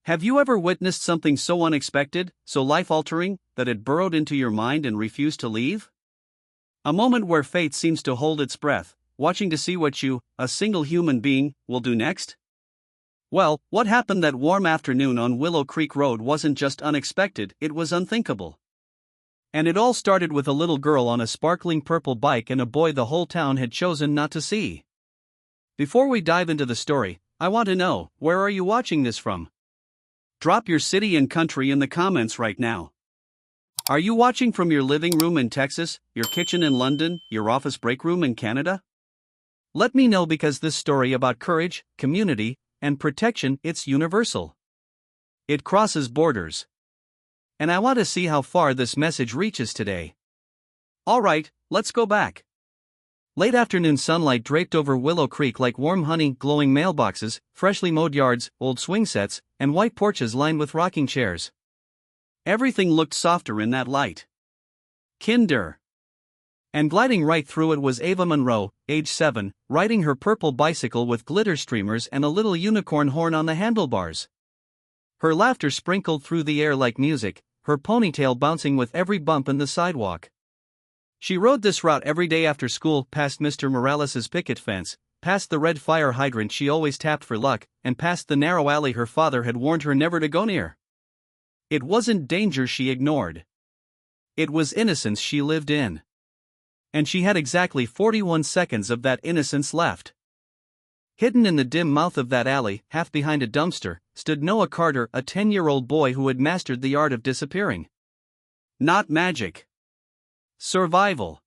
Have you ever witnessed something so unexpected, so life-altering, that it burrowed into your mind and refused to leave? A moment where fate seems to hold its breath, watching to see what you, a single human being, will do next? Well, what happened that warm afternoon on Willow Creek Road wasn't just unexpected, it was unthinkable. And it all started with a little girl on a sparkling purple bike and a boy the whole town had chosen not to see. Before we dive into the story, I want to know, where are you watching this from? Drop your city and country in the comments right now. Are you watching from your living room in Texas, your kitchen in London, your office break room in Canada? Let me know, because this story about courage, community, and protection, it's universal. It crosses borders. And I want to see how far this message reaches today. Alright, let's go back. Late afternoon sunlight draped over Willow Creek like warm honey, glowing mailboxes, freshly mowed yards, old swing sets, and white porches lined with rocking chairs. Everything looked softer in that light. Kinder. And gliding right through it was Ava Monroe, age 7, riding her purple bicycle with glitter streamers and a little unicorn horn on the handlebars. Her laughter sprinkled through the air like music, her ponytail bouncing with every bump in the sidewalk. She rode this route every day after school, past Mr. Morales's picket fence, past the red fire hydrant she always tapped for luck, and past the narrow alley her father had warned her never to go near. It wasn't danger she ignored. It was innocence she lived in. And she had exactly 41 seconds of that innocence left. Hidden in the dim mouth of that alley, half behind a dumpster, stood Noah Carter, a 10-year-old boy who had mastered the art of disappearing. Not magic. Survival.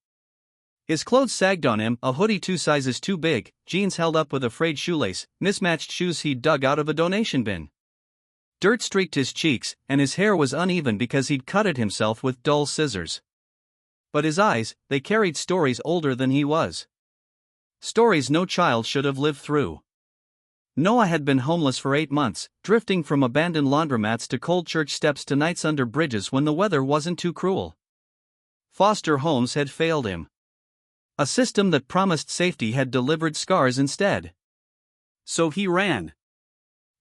His clothes sagged on him, a hoodie 2 sizes too big, jeans held up with a frayed shoelace, mismatched shoes he'd dug out of a donation bin. Dirt streaked his cheeks, and his hair was uneven because he'd cut it himself with dull scissors. But his eyes, they carried stories older than he was. Stories no child should have lived through. Noah had been homeless for 8 months, drifting from abandoned laundromats to cold church steps to nights under bridges when the weather wasn't too cruel. Foster homes had failed him. A system that promised safety had delivered scars instead. So he ran.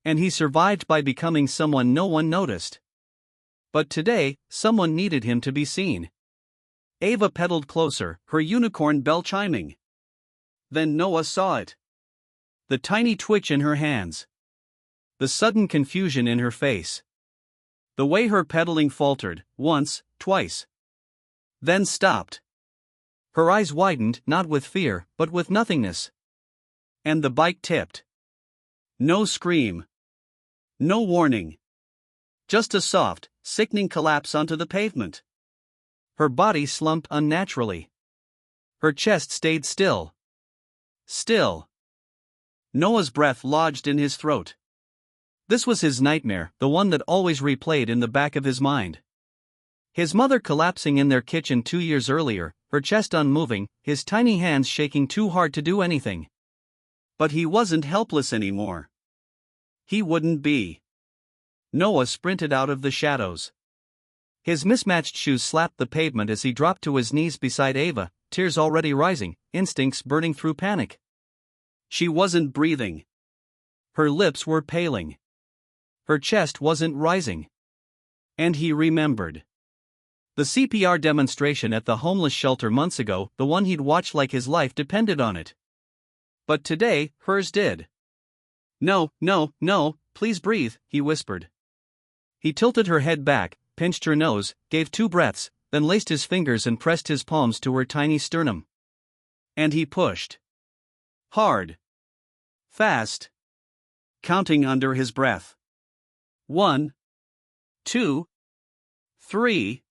And he survived by becoming someone no one noticed. But today, someone needed him to be seen. Ava pedaled closer, her unicorn bell chiming. Then Noah saw it. The tiny twitch in her hands. The sudden confusion in her face. The way her pedaling faltered, once, twice. Then stopped. Her eyes widened, not with fear, but with nothingness. And the bike tipped. No scream. No warning. Just a soft, sickening collapse onto the pavement. Her body slumped unnaturally. Her chest stayed still. Still. Noah's breath lodged in his throat. This was his nightmare, the one that always replayed in the back of his mind. His mother collapsing in their kitchen 2 years earlier, her chest unmoving, his tiny hands shaking too hard to do anything. But he wasn't helpless anymore. He wouldn't be. Noah sprinted out of the shadows. His mismatched shoes slapped the pavement as he dropped to his knees beside Ava, tears already rising, instincts burning through panic. She wasn't breathing. Her lips were paling. Her chest wasn't rising. And he remembered. The CPR demonstration at the homeless shelter months ago, the one he'd watched like his life depended on it. But today, hers did. No, please breathe, he whispered. He tilted her head back, pinched her nose, gave 2 breaths, then laced his fingers and pressed his palms to her tiny sternum. And he pushed. Hard. Fast. Counting under his breath. 1, 2, 3.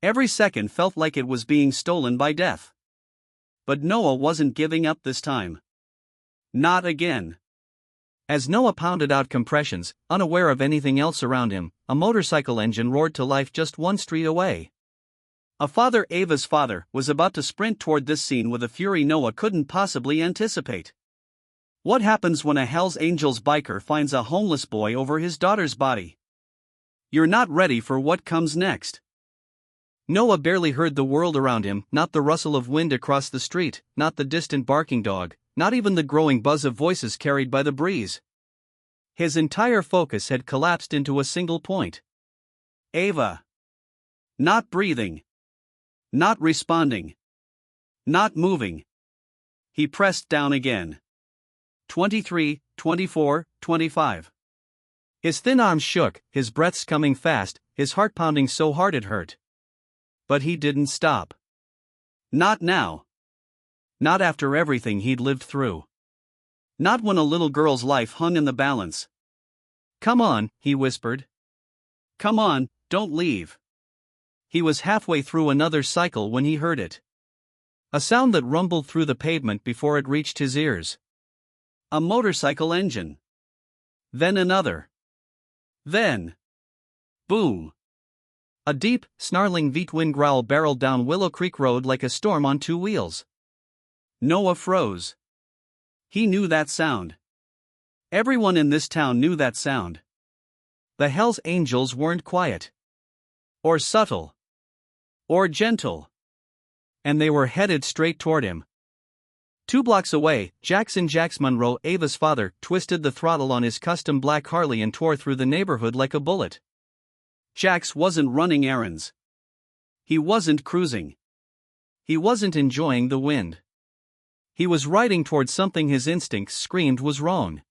Every second felt like it was being stolen by death. But Noah wasn't giving up this time. Not again. As Noah pounded out compressions, unaware of anything else around him, a motorcycle engine roared to life just 1 street away. A father, Ava's father, was about to sprint toward this scene with a fury Noah couldn't possibly anticipate. What happens when a Hell's Angels biker finds a homeless boy over his daughter's body? You're not ready for what comes next. Noah barely heard the world around him, not the rustle of wind across the street, not the distant barking dog, not even the growing buzz of voices carried by the breeze. His entire focus had collapsed into a single point. Ava. Not breathing. Not responding. Not moving. He pressed down again. 23, 24, 25. His thin arms shook, his breaths coming fast, his heart pounding so hard it hurt. But he didn't stop. Not now. Not after everything he'd lived through. Not when a little girl's life hung in the balance. Come on, he whispered. Come on, don't leave. He was halfway through another cycle when he heard it. A sound that rumbled through the pavement before it reached his ears. A motorcycle engine. Then another. Then. Boom. A deep, snarling V-twin growl barreled down Willow Creek Road like a storm on two wheels. Noah froze. He knew that sound. Everyone in this town knew that sound. The Hell's Angels weren't quiet. Or subtle. Or gentle. And they were headed straight toward him. 2 blocks away, Jax Monroe, Ava's father, twisted the throttle on his custom black Harley and tore through the neighborhood like a bullet. Jax wasn't running errands. He wasn't cruising. He wasn't enjoying the wind. He was riding toward something his instincts screamed was wrong.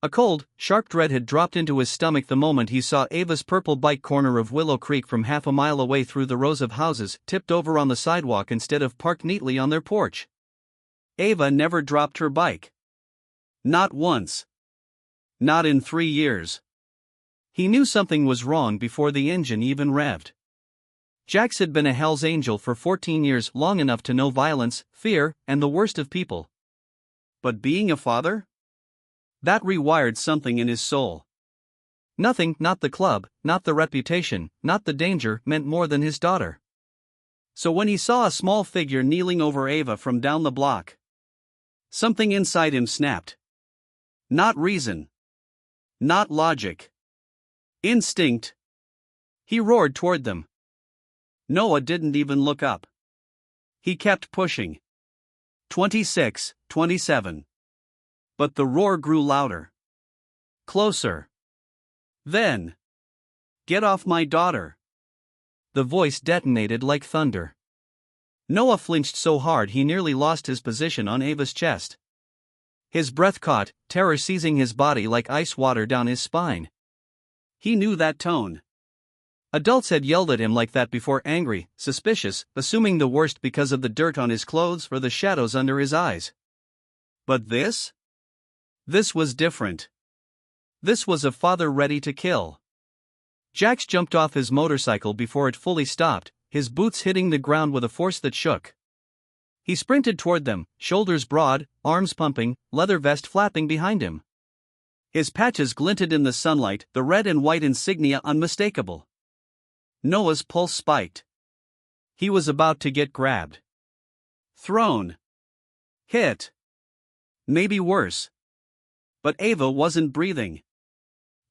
A cold, sharp dread had dropped into his stomach the moment he saw Ava's purple bike corner of Willow Creek from half a mile away through the rows of houses tipped over on the sidewalk instead of parked neatly on their porch. Ava never dropped her bike. Not once. Not in 3 years. He knew something was wrong before the engine even revved. Jax had been a Hell's Angel for 14 years, long enough to know violence, fear, and the worst of people. But being a father? That rewired something in his soul. Nothing, not the club, not the reputation, not the danger, meant more than his daughter. So when he saw a small figure kneeling over Ava from down the block, something inside him snapped. Not reason. Not logic. Instinct. He roared toward them. Noah didn't even look up. He kept pushing. 26, 27. But the roar grew louder. Closer. Then. Get off my daughter. The voice detonated like thunder. Noah flinched so hard he nearly lost his position on Ava's chest. His breath caught, terror seizing his body like ice water down his spine. He knew that tone. Adults had yelled at him like that before, angry, suspicious, assuming the worst because of the dirt on his clothes or the shadows under his eyes. But this? This was different. This was a father ready to kill. Jax jumped off his motorcycle before it fully stopped, his boots hitting the ground with a force that shook. He sprinted toward them, shoulders broad, arms pumping, leather vest flapping behind him. His patches glinted in the sunlight, the red and white insignia unmistakable. Noah's pulse spiked. He was about to get grabbed. Thrown. Hit. Maybe worse. But Ava wasn't breathing.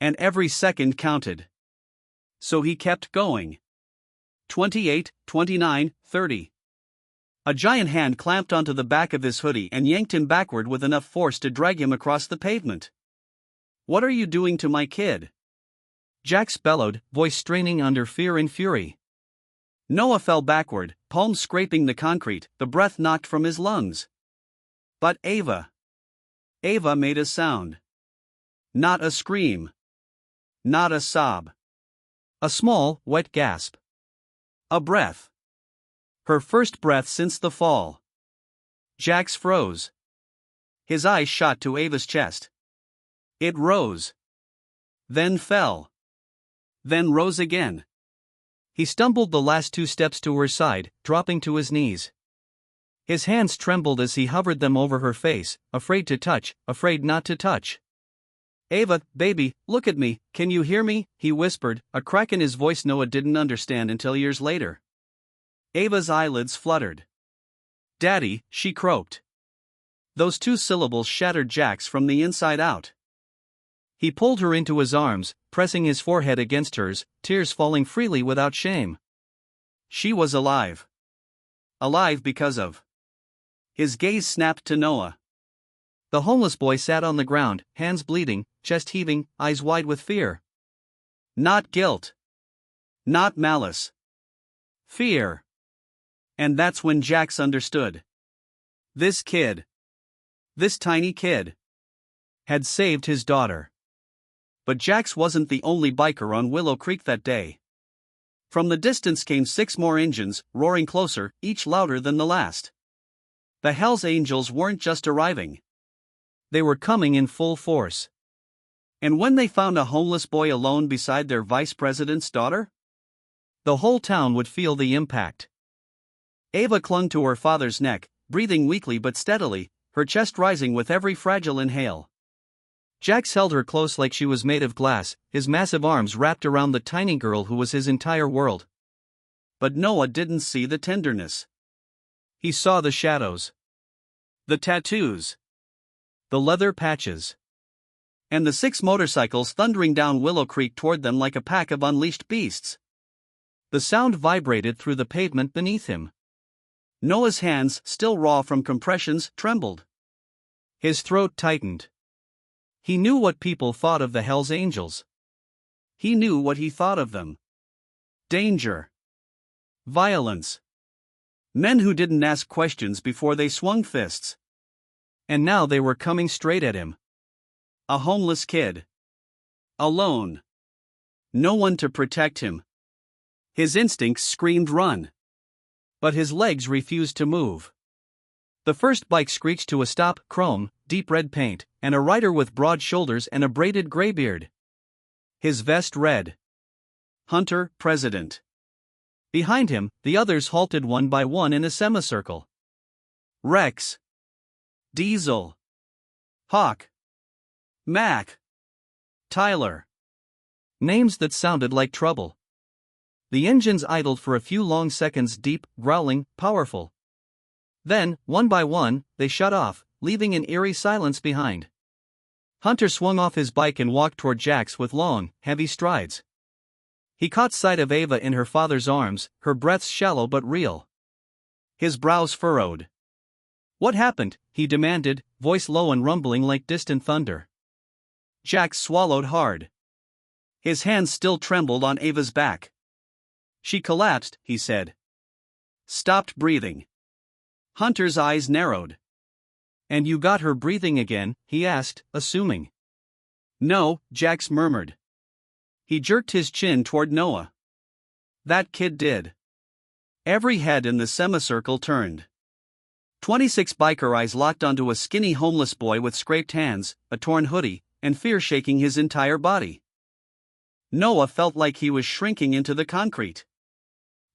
And every second counted. So he kept going. 28, 29, 30. A giant hand clamped onto the back of his hoodie and yanked him backward with enough force to drag him across the pavement. What are you doing to my kid? Jax bellowed, voice straining under fear and fury. Noah fell backward, palms scraping the concrete, the breath knocked from his lungs. But Ava. Ava made a sound. Not a scream. Not a sob. A small, wet gasp. A breath. Her first breath since the fall. Jax froze. His eyes shot to Ava's chest. It rose. Then fell. Then rose again. He stumbled the last 2 steps to her side, dropping to his knees. His hands trembled as he hovered them over her face, afraid to touch, afraid not to touch. Ava, baby, look at me, can you hear me? He whispered, a crack in his voice Noah didn't understand until years later. Ava's eyelids fluttered. Daddy, she croaked. Those 2 syllables shattered Jax from the inside out. He pulled her into his arms, pressing his forehead against hers, tears falling freely without shame. She was alive. Alive because of. His gaze snapped to Noah. The homeless boy sat on the ground, hands bleeding, chest heaving, eyes wide with fear. Not guilt. Not malice. Fear. And that's when Jax understood. This kid. This tiny kid. Had saved his daughter. But Jax wasn't the only biker on Willow Creek that day. From the distance came 6 more engines, roaring closer, each louder than the last. The Hells Angels weren't just arriving. They were coming in full force. And when they found a homeless boy alone beside their vice president's daughter, the whole town would feel the impact. Ava clung to her father's neck, breathing weakly but steadily, her chest rising with every fragile inhale. Jax held her close like she was made of glass, his massive arms wrapped around the tiny girl who was his entire world. But Noah didn't see the tenderness. He saw the shadows. The tattoos. The leather patches. And the 6 motorcycles thundering down Willow Creek toward them like a pack of unleashed beasts. The sound vibrated through the pavement beneath him. Noah's hands, still raw from compressions, trembled. His throat tightened. He knew what people thought of the Hells Angels. He knew what he thought of them. Danger. Violence. Men who didn't ask questions before they swung fists. And now they were coming straight at him. A homeless kid. Alone. No one to protect him. His instincts screamed run. But his legs refused to move. The first bike screeched to a stop, chrome, deep red paint, and a rider with broad shoulders and a braided gray beard. His vest read, Hunter, President. Behind him, the others halted one by one in a semicircle. Rex. Diesel. Hawk. Mac. Tyler. Names that sounded like trouble. The engines idled for a few long seconds, deep, growling, powerful. Then, one by one, they shut off, leaving an eerie silence behind. Hunter swung off his bike and walked toward Jax with long, heavy strides. He caught sight of Ava in her father's arms, her breaths shallow but real. His brows furrowed. What happened? He demanded, voice low and rumbling like distant thunder. Jax swallowed hard. His hands still trembled on Ava's back. She collapsed, he said. Stopped breathing. Hunter's eyes narrowed. And you got her breathing again? He asked, assuming. No, Jax murmured. He jerked his chin toward Noah. That kid did. Every head in the semicircle turned. 26 biker eyes locked onto a skinny homeless boy with scraped hands, a torn hoodie, and fear shaking his entire body. Noah felt like he was shrinking into the concrete.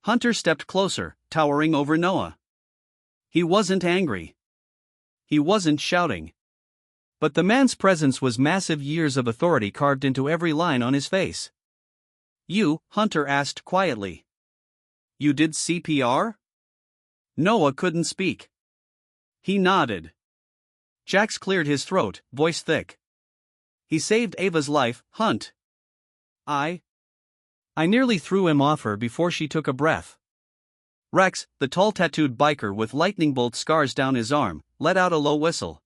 Hunter stepped closer, towering over Noah. He wasn't angry. He wasn't shouting. But the man's presence was massive, years of authority carved into every line on his face. You, Hunter asked quietly. You did CPR? Noah couldn't speak. He nodded. Jax cleared his throat, voice thick. He saved Ava's life, Hunt. I nearly threw him off her before she took a breath. Rex, the tall tattooed biker with lightning bolt scars down his arm, let out a low whistle.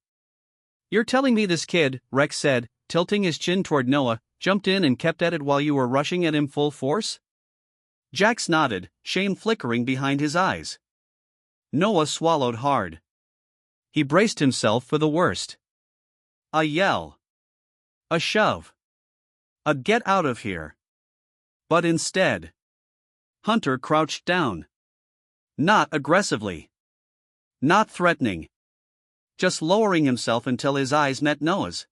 You're telling me this kid, Rex said, tilting his chin toward Noah, jumped in and kept at it while you were rushing at him full force? Jax nodded, shame flickering behind his eyes. Noah swallowed hard. He braced himself for the worst. A yell. A shove. A get out of here. But instead, Hunter crouched down. Not aggressively. Not threatening. Just lowering himself until his eyes met Noah's.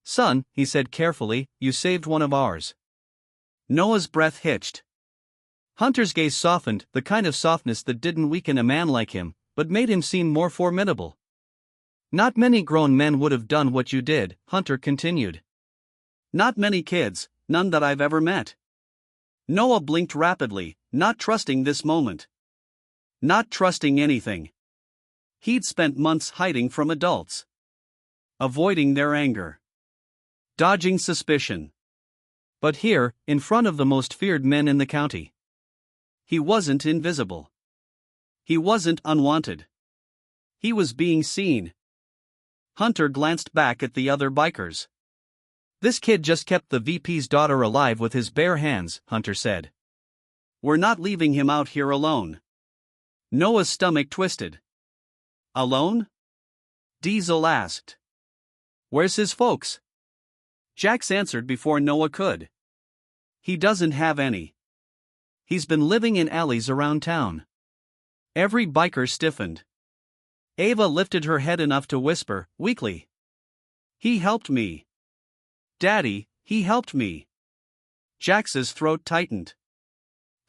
Son, he said carefully, you saved one of ours. Noah's breath hitched. Hunter's gaze softened, the kind of softness that didn't weaken a man like him, but made him seem more formidable. Not many grown men would have done what you did, Hunter continued. Not many kids, none that I've ever met. Noah blinked rapidly, not trusting this moment. Not trusting anything. He'd spent months hiding from adults. Avoiding their anger. Dodging suspicion. But here, in front of the most feared men in the county. He wasn't invisible. He wasn't unwanted. He was being seen. Hunter glanced back at the other bikers. This kid just kept the VP's daughter alive with his bare hands, Hunter said. We're not leaving him out here alone. Noah's stomach twisted. Alone? Diesel asked. Where's his folks? Jax answered before Noah could. He doesn't have any. He's been living in alleys around town. Every biker stiffened. Ava lifted her head enough to whisper, weakly. He helped me. Daddy, he helped me. Jax's throat tightened.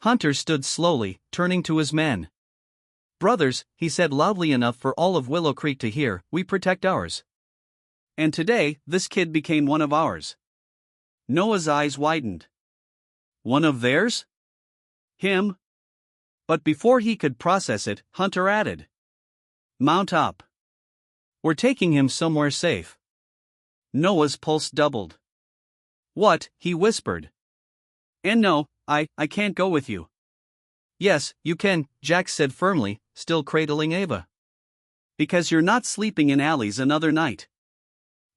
Hunter stood slowly, turning to his men. Brothers, he said loudly enough for all of Willow Creek to hear, we protect ours. And today, this kid became one of ours. Noah's eyes widened. One of theirs? Him? But before he could process it, Hunter added. Mount up. We're taking him somewhere safe. Noah's pulse doubled. What? He whispered. And no, I can't go with you. Yes, you can, Jax said firmly, still cradling Ava. Because you're not sleeping in alleys another night.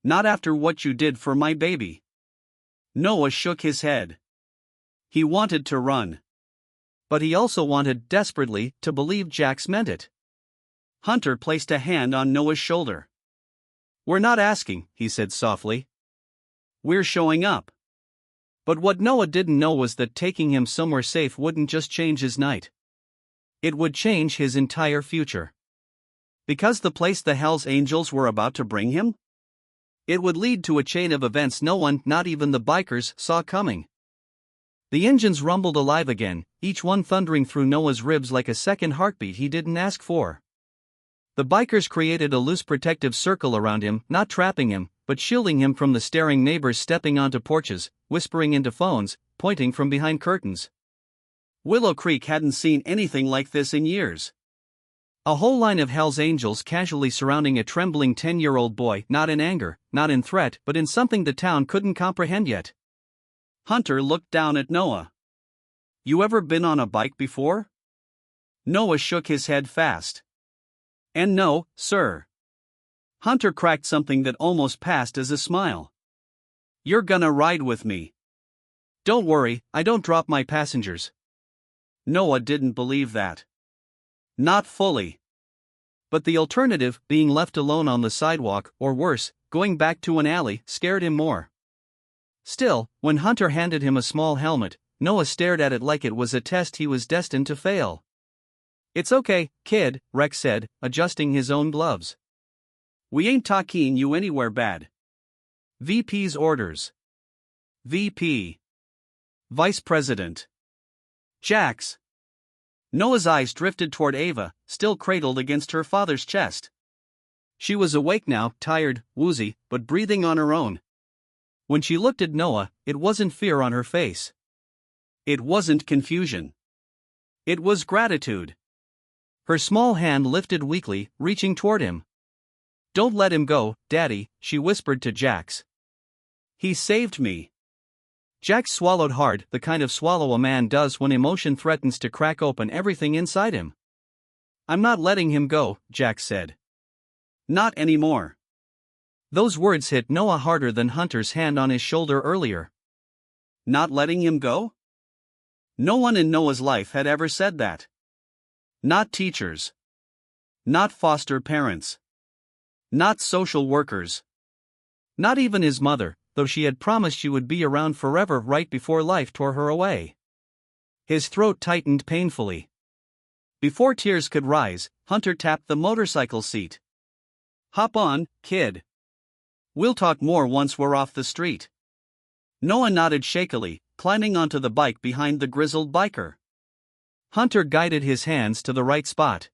Not after what you did for my baby. Noah shook his head. He wanted to run. But he also wanted desperately to believe Jax meant it. Hunter placed a hand on Noah's shoulder. We're not asking, he said softly. We're showing up. But what Noah didn't know was that taking him somewhere safe wouldn't just change his night. It would change his entire future. Because the place the Hells Angels were about to bring him? It would lead to a chain of events no one, not even the bikers, saw coming. The engines rumbled alive again, each one thundering through Noah's ribs like a second heartbeat he didn't ask for. The bikers created a loose protective circle around him, not trapping him, but shielding him from the staring neighbors stepping onto porches, whispering into phones, pointing from behind curtains. Willow Creek hadn't seen anything like this in years. A whole line of Hell's Angels casually surrounding a trembling 10-year-old boy, not in anger, not in threat, but in something the town couldn't comprehend yet. Hunter looked down at Noah. You ever been on a bike before? Noah shook his head fast. And no, sir. Hunter cracked something that almost passed as a smile. You're gonna ride with me. Don't worry, I don't drop my passengers. Noah didn't believe that. Not fully. But the alternative, being left alone on the sidewalk, or worse, going back to an alley, scared him more. Still, when Hunter handed him a small helmet, Noah stared at it like it was a test he was destined to fail. It's okay, kid, Rex said, adjusting his own gloves. We ain't taking you anywhere bad. VP's orders. VP. Vice President. Jax. Noah's eyes drifted toward Ava, still cradled against her father's chest. She was awake now, tired, woozy, but breathing on her own. When she looked at Noah, it wasn't fear on her face. It wasn't confusion. It was gratitude. Her small hand lifted weakly, reaching toward him. Don't let him go, Daddy, she whispered to Jax. He saved me. Jax swallowed hard, the kind of swallow a man does when emotion threatens to crack open everything inside him. I'm not letting him go, Jax said. Not anymore. Those words hit Noah harder than Hunter's hand on his shoulder earlier. Not letting him go? No one in Noah's life had ever said that. Not teachers. Not foster parents. Not social workers. Not even his mother, though she had promised she would be around forever right before life tore her away. His throat tightened painfully. Before tears could rise, Hunter tapped the motorcycle seat. Hop on, kid. We'll talk more once we're off the street. Noah nodded shakily, climbing onto the bike behind the grizzled biker. Hunter guided his hands to the right spot.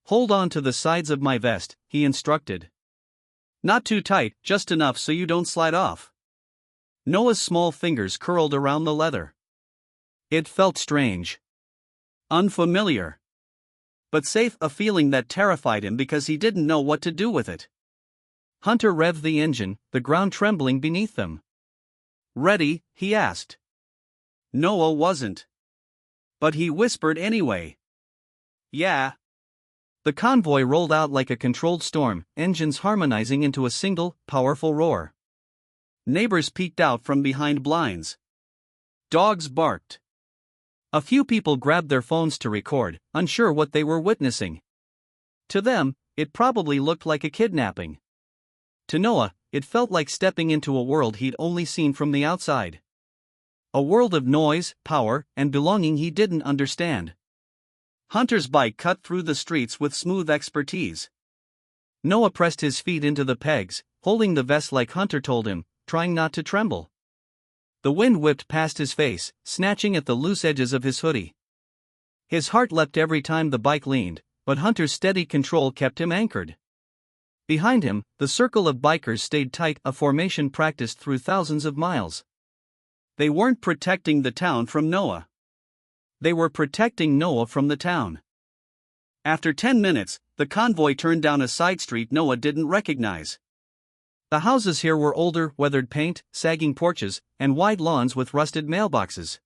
Hold on to the sides of my vest, he instructed. Not too tight, just enough so you don't slide off. Noah's small fingers curled around the leather. It felt strange. Unfamiliar. But safe, a feeling that terrified him because he didn't know what to do with it. Hunter revved the engine, the ground trembling beneath them. Ready? He asked. Noah wasn't. But he whispered anyway. Yeah. The convoy rolled out like a controlled storm, engines harmonizing into a single, powerful roar. Neighbors peeked out from behind blinds. Dogs barked. A few people grabbed their phones to record, unsure what they were witnessing. To them, it probably looked like a kidnapping. To Noah, it felt like stepping into a world he'd only seen from the outside. A world of noise, power, and belonging he didn't understand. Hunter's bike cut through the streets with smooth expertise. Noah pressed his feet into the pegs, holding the vest like Hunter told him, trying not to tremble. The wind whipped past his face, snatching at the loose edges of his hoodie. His heart leapt every time the bike leaned, but Hunter's steady control kept him anchored. Behind him, the circle of bikers stayed tight, a formation practiced through thousands of miles. They weren't protecting the town from Noah. They were protecting Noah from the town. After 10 minutes, the convoy turned down a side street Noah didn't recognize. The houses here were older, weathered paint, sagging porches, and wide lawns with rusted mailboxes.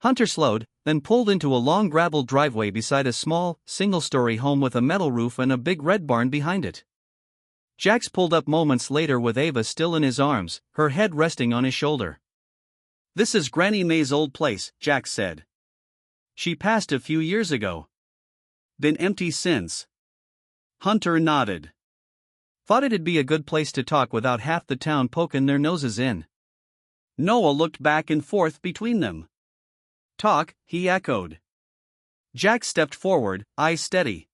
Hunter slowed, then pulled into a long gravel driveway beside a small, single-story home with a metal roof and a big red barn behind it. Jax pulled up moments later with Ava still in his arms, her head resting on his shoulder. "This is Granny May's old place," Jax said. "She passed a few years ago. Been empty since." Hunter nodded. "Thought it'd be a good place to talk without half the town poking their noses in." Noah looked back and forth between them. "Talk," he echoed. Jack stepped forward, eyes steady.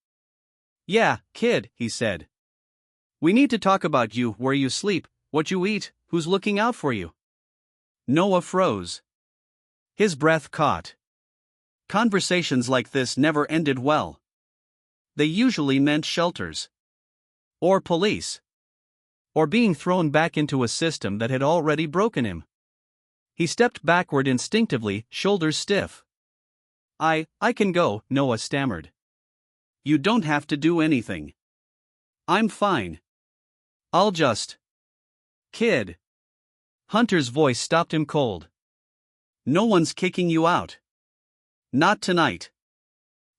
"Yeah, kid," he said. "We need to talk about you, where you sleep, what you eat, who's looking out for you." Noah froze. His breath caught. Conversations like this never ended well. They usually meant shelters. Or police. Or being thrown back into a system that had already broken him. He stepped backward instinctively, shoulders stiff. I can go," Noah stammered. "You don't have to do anything. I'm fine. I'll just..." "Kid." Hunter's voice stopped him cold. "No one's kicking you out. Not tonight."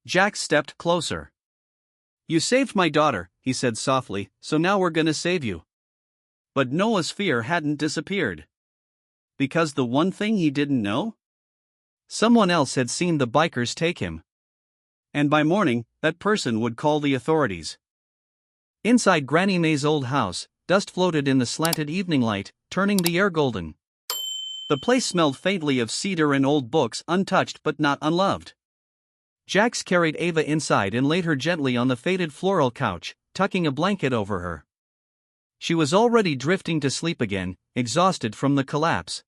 Jack stepped closer. "You saved my daughter," he said softly, "so now we're gonna save you." But Noah's fear hadn't disappeared. Because the one thing he didn't know? Someone else had seen the bikers take him. And by morning, that person would call the authorities. Inside Granny May's old house, dust floated in the slanted evening light, turning the air golden. The place smelled faintly of cedar and old books, untouched but not unloved. Jax carried Ava inside and laid her gently on the faded floral couch, tucking a blanket over her. She was already drifting to sleep again, exhausted from the collapse.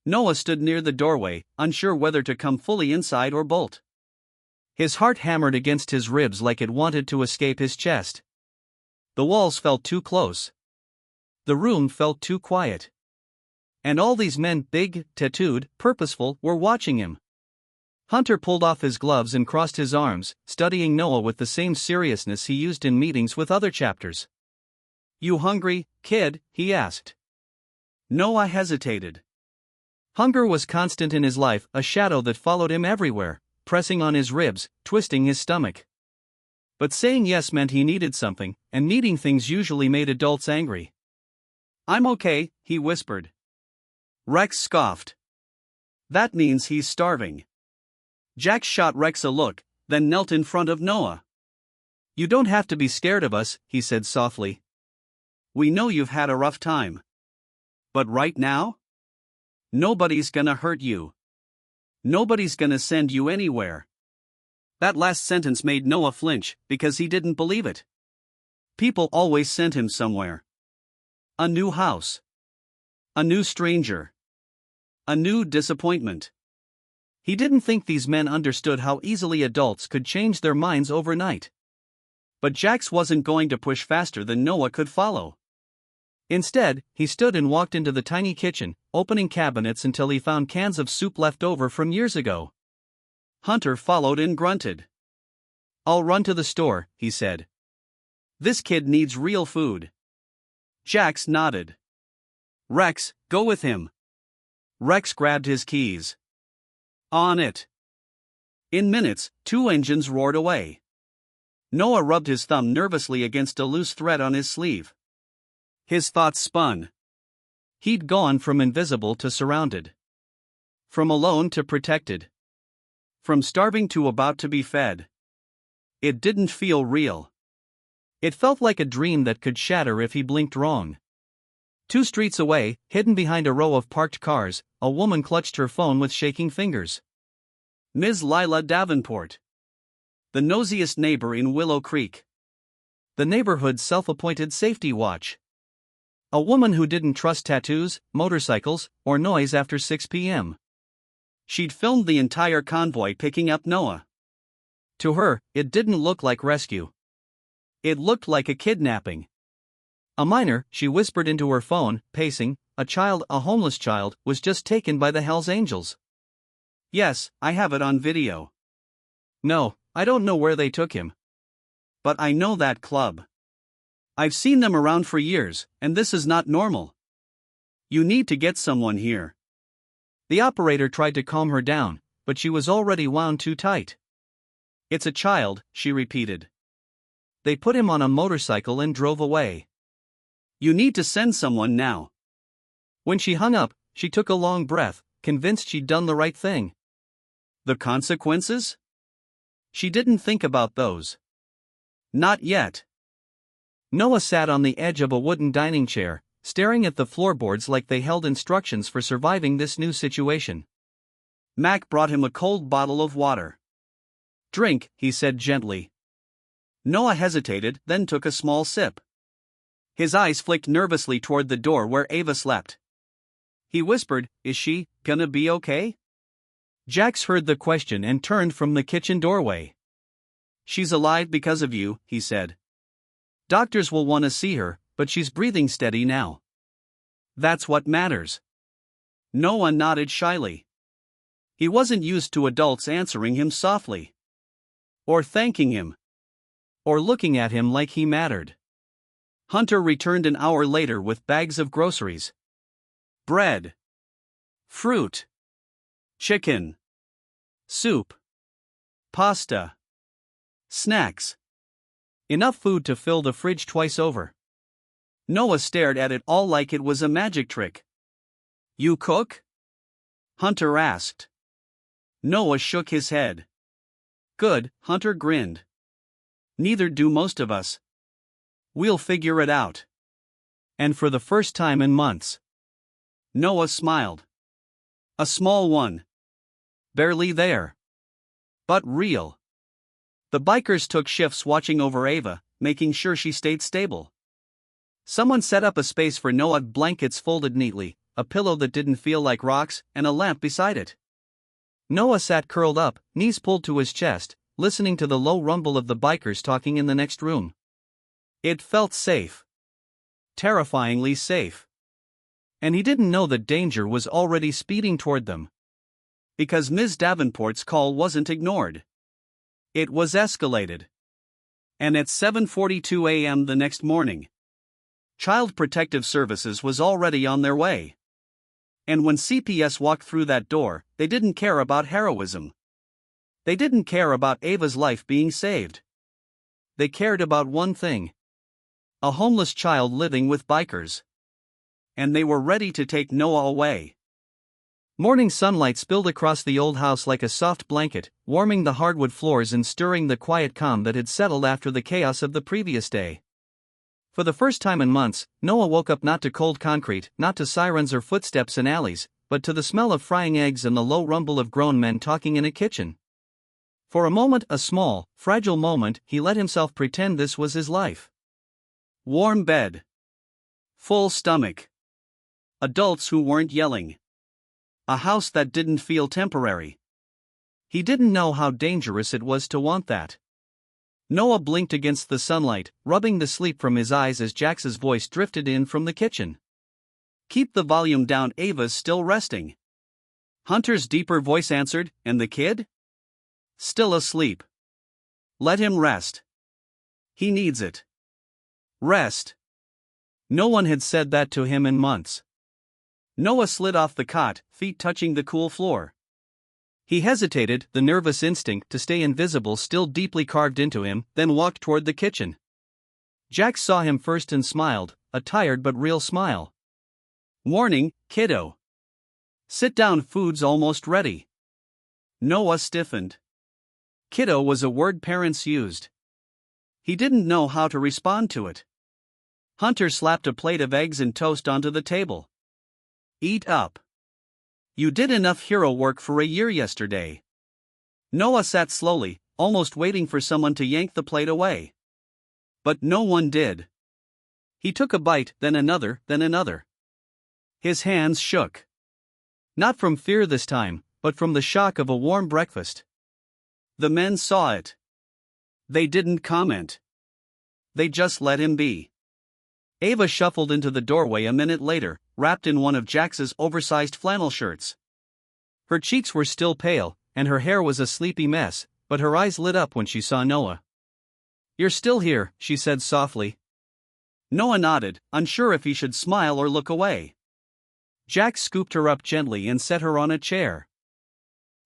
Noah stood near the doorway, unsure whether to come fully inside or bolt. His heart hammered against his ribs like it wanted to escape his chest. The walls felt too close. The room felt too quiet. And all these men, big, tattooed, purposeful, were watching him. Hunter pulled off his gloves and crossed his arms, studying Noah with the same seriousness he used in meetings with other chapters. "You hungry, kid?" he asked. Noah hesitated. Hunger was constant in his life, a shadow that followed him everywhere, pressing on his ribs, twisting his stomach. But saying yes meant he needed something, and needing things usually made adults angry. "I'm okay," he whispered. Rex scoffed. "That means he's starving." Jack shot Rex a look, then knelt in front of Noah. "You don't have to be scared of us," he said softly. "We know you've had a rough time. But right now? Nobody's gonna hurt you. Nobody's gonna send you anywhere." That last sentence made Noah flinch, because he didn't believe it. People always sent him somewhere. A new house. A new stranger. A new disappointment. He didn't think these men understood how easily adults could change their minds overnight. But Jax wasn't going to push faster than Noah could follow. Instead, he stood and walked into the tiny kitchen, opening cabinets until he found cans of soup left over from years ago. Hunter followed and grunted. "I'll run to the store," he said. "This kid needs real food." Jax nodded. "Rex, go with him." Rex grabbed his keys. On it. In minutes, 2 engines roared away. Noah rubbed his thumb nervously against a loose thread on his sleeve. His thoughts spun. He'd gone from invisible to surrounded. From alone to protected. From starving to about to be fed. It didn't feel real. It felt like a dream that could shatter if he blinked wrong. 2 streets away, hidden behind a row of parked cars, a woman clutched her phone with shaking fingers. Ms. Lila Davenport. The nosiest neighbor in Willow Creek. The neighborhood's self-appointed safety watch. A woman who didn't trust tattoos, motorcycles, or noise after 6 p.m. She'd filmed the entire convoy picking up Noah. To her, it didn't look like rescue. It looked like a kidnapping. A minor, she whispered into her phone, pacing, a homeless child, was just taken by the Hells Angels. Yes, I have it on video. No, I don't know where they took him. But I know that club. I've seen them around for years, and this is not normal. You need to get someone here. The operator tried to calm her down, but she was already wound too tight. It's a child, she repeated. They put him on a motorcycle and drove away. You need to send someone now. When she hung up, she took a long breath, convinced she'd done the right thing. The consequences? She didn't think about those. Not yet. Noah sat on the edge of a wooden dining chair, staring at the floorboards like they held instructions for surviving this new situation. Mac brought him a cold bottle of water. Drink, he said gently. Noah hesitated, then took a small sip. His eyes flicked nervously toward the door where Ava slept. He whispered, "Is she gonna be okay?" Jax heard the question and turned from the kitchen doorway. "She's alive because of you," he said. "Doctors will want to see her, but she's breathing steady now. That's what matters." Noah nodded shyly. He wasn't used to adults answering him softly. Or thanking him. Or looking at him like he mattered. Hunter returned an hour later with bags of groceries. Bread. Fruit. Chicken. Soup. Pasta. Snacks. Enough food to fill the fridge twice over. Noah stared at it all like it was a magic trick. "You cook?" Hunter asked. Noah shook his head. "Good," Hunter grinned. "Neither do most of us. We'll figure it out." And for the first time in months. Noah smiled. A small one. Barely there. But real. The bikers took shifts watching over Ava, making sure she stayed stable. Someone set up a space for Noah, blankets folded neatly, a pillow that didn't feel like rocks, and a lamp beside it. Noah sat curled up, knees pulled to his chest, listening to the low rumble of the bikers talking in the next room. It felt safe. Terrifyingly safe. And he didn't know that danger was already speeding toward them. Because Ms. Davenport's call wasn't ignored. It was escalated. And at 7:42 a.m. the next morning, Child Protective Services was already on their way. And when CPS walked through that door, they didn't care about heroism. They didn't care about Ava's life being saved. They cared about one thing. A homeless child living with bikers. And they were ready to take Noah away. Morning sunlight spilled across the old house like a soft blanket, warming the hardwood floors and stirring the quiet calm that had settled after the chaos of the previous day. For the first time in months, Noah woke up not to cold concrete, not to sirens or footsteps in alleys, but to the smell of frying eggs and the low rumble of grown men talking in a kitchen. For a moment, a small, fragile moment, he let himself pretend this was his life. Warm bed. Full stomach. Adults who weren't yelling. A house that didn't feel temporary. He didn't know how dangerous it was to want that. Noah blinked against the sunlight, rubbing the sleep from his eyes as Jax's voice drifted in from the kitchen. "Keep the volume down, Ava's still resting." Hunter's deeper voice answered, "And the kid?" "Still asleep. Let him rest. He needs it." Rest. No one had said that to him in months. Noah slid off the cot, feet touching the cool floor. He hesitated, the nervous instinct to stay invisible still deeply carved into him, then walked toward the kitchen. Jax saw him first and smiled, a tired but real smile. Warning, kiddo. Sit down, food's almost ready. Noah stiffened. Kiddo was a word parents used. He didn't know how to respond to it. Hunter slapped a plate of eggs and toast onto the table. Eat up. You did enough hero work for a year yesterday. Noah sat slowly, almost waiting for someone to yank the plate away. But no one did. He took a bite, then another, then another. His hands shook. Not from fear this time, but from the shock of a warm breakfast. The men saw it. They didn't comment. They just let him be. Ava shuffled into the doorway a minute later, wrapped in one of Jax's oversized flannel shirts. Her cheeks were still pale, and her hair was a sleepy mess, but her eyes lit up when she saw Noah. "You're still here," she said softly. Noah nodded, unsure if he should smile or look away. Jax scooped her up gently and set her on a chair.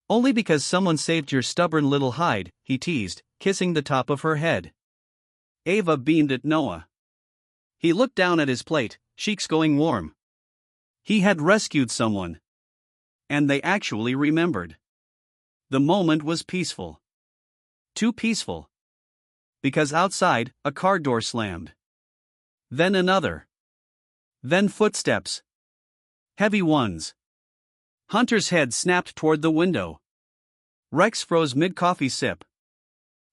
"Only because someone saved your stubborn little hide," he teased, kissing the top of her head. Ava beamed at Noah. He looked down at his plate, cheeks going warm. He had rescued someone. And they actually remembered. The moment was peaceful. Too peaceful. Because outside, a car door slammed. Then another. Then footsteps. Heavy ones. Hunter's head snapped toward the window. Rex froze mid-coffee sip.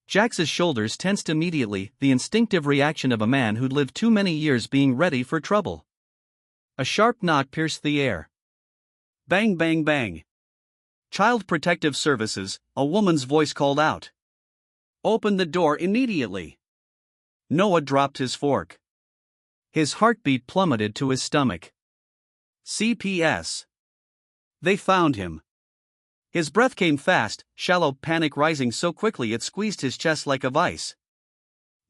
Jax's shoulders tensed immediately, the instinctive reaction of a man who'd lived too many years being ready for trouble. A sharp knock pierced the air. Bang, bang, bang. Child Protective Services, a woman's voice called out. Open the door immediately. Noah dropped his fork. His heartbeat plummeted to his stomach. CPS. They found him. His breath came fast, shallow panic rising so quickly it squeezed his chest like a vice.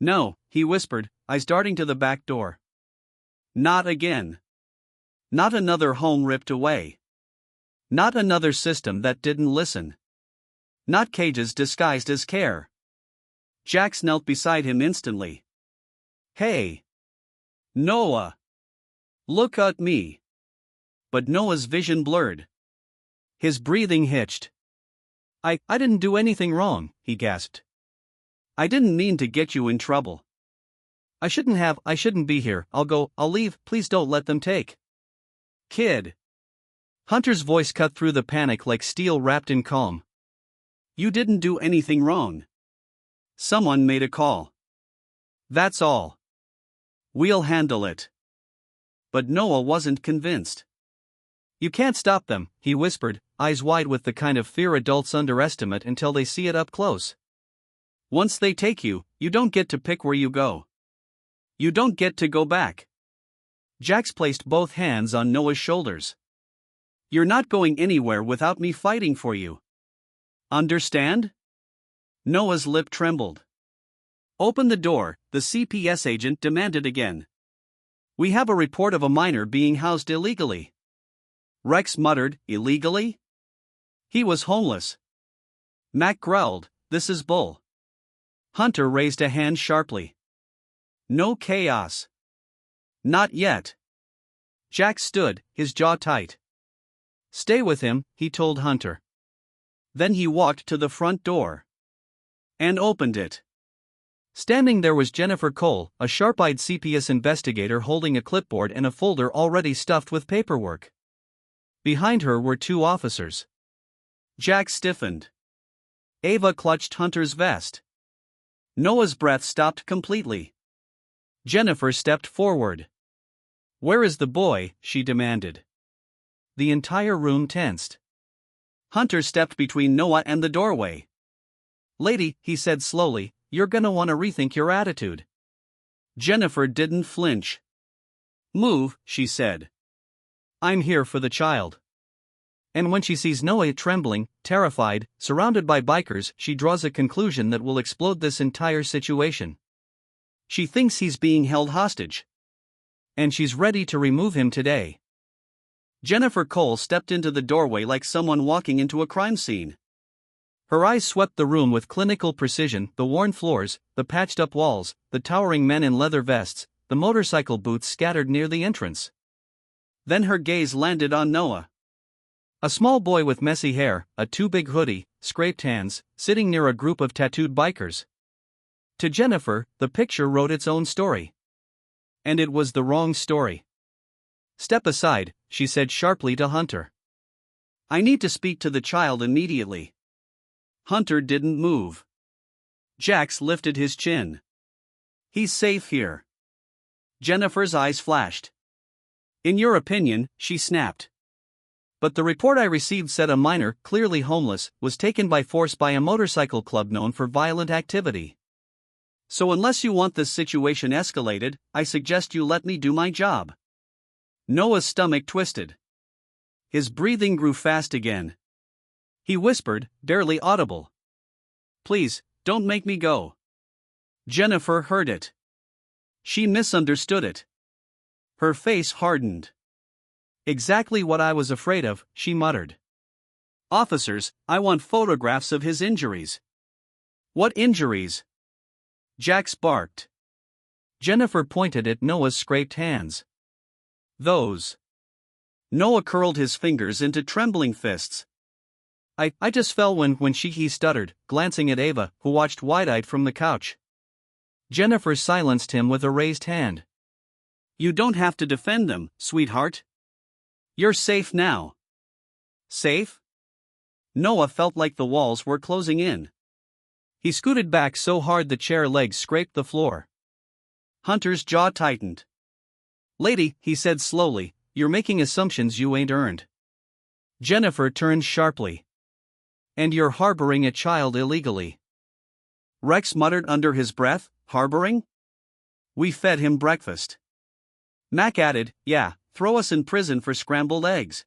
"No," he whispered, eyes darting to the back door. "Not again. Not another home ripped away. Not another system that didn't listen. Not cages disguised as care." Jax knelt beside him instantly. "Hey. Noah. Look at me." But Noah's vision blurred. His breathing hitched. I didn't do anything wrong," he gasped. "I didn't mean to get you in trouble. I shouldn't be here. I'll leave, please don't let them take." "Kid." Hunter's voice cut through the panic like steel wrapped in calm. "You didn't do anything wrong. Someone made a call. That's all. We'll handle it." But Noah wasn't convinced. "You can't stop them," he whispered, eyes wide with the kind of fear adults underestimate until they see it up close. "Once they take you, you don't get to pick where you go. You don't get to go back." Jax placed both hands on Noah's shoulders. "You're not going anywhere without me fighting for you. Understand?" Noah's lip trembled. "Open the door," the CPS agent demanded again. "We have a report of a minor being housed illegally." Rex muttered, "Illegally?" "He was homeless." Mac growled, "This is bull." Hunter raised a hand sharply. "No chaos. Not yet." Jax stood, his jaw tight. "Stay with him," he told Hunter. Then he walked to the front door. And opened it. Standing there was Jennifer Cole, a sharp-eyed CPS investigator holding a clipboard and a folder already stuffed with paperwork. Behind her were two officers. Jax stiffened. Ava clutched Hunter's vest. Noah's breath stopped completely. Jennifer stepped forward. "Where is the boy?" she demanded. The entire room tensed. Hunter stepped between Noah and the doorway. "Lady," he said slowly, "you're gonna want to rethink your attitude." Jennifer didn't flinch. "Move," she said. "I'm here for the child." And when she sees Noah trembling, terrified, surrounded by bikers, she draws a conclusion that will explode this entire situation. She thinks he's being held hostage. And she's ready to remove him today. Jennifer Cole stepped into the doorway like someone walking into a crime scene. Her eyes swept the room with clinical precision, the worn floors, the patched-up walls, the towering men in leather vests, the motorcycle boots scattered near the entrance. Then her gaze landed on Noah. A small boy with messy hair, a too big hoodie, scraped hands, sitting near a group of tattooed bikers. To Jennifer, the picture wrote its own story. And it was the wrong story. "Step aside," she said sharply to Hunter. "I need to speak to the child immediately." Hunter didn't move. Jax lifted his chin. "He's safe here." Jennifer's eyes flashed. "In your opinion," she snapped. "But the report I received said a minor, clearly homeless, was taken by force by a motorcycle club known for violent activity. So unless you want this situation escalated, I suggest you let me do my job." Noah's stomach twisted. His breathing grew fast again. He whispered, barely audible, "Please, don't make me go." Jennifer heard it. She misunderstood it. Her face hardened. "Exactly what I was afraid of," she muttered. "Officers, I want photographs of his injuries." "What injuries?" Jax barked. Jennifer pointed at Noah's scraped hands. "Those." Noah curled his fingers into trembling fists. I just fell when he stuttered, glancing at Ava, who watched wide-eyed from the couch. Jennifer silenced him with a raised hand. "You don't have to defend them, sweetheart. You're safe now." "Safe?" Noah felt like the walls were closing in. He scooted back so hard the chair legs scraped the floor. Hunter's jaw tightened. "Lady," he said slowly, "you're making assumptions you ain't earned." Jennifer turned sharply. "And you're harboring a child illegally." Rex muttered under his breath, "Harboring? We fed him breakfast." Mac added, "Yeah, throw us in prison for scrambled eggs."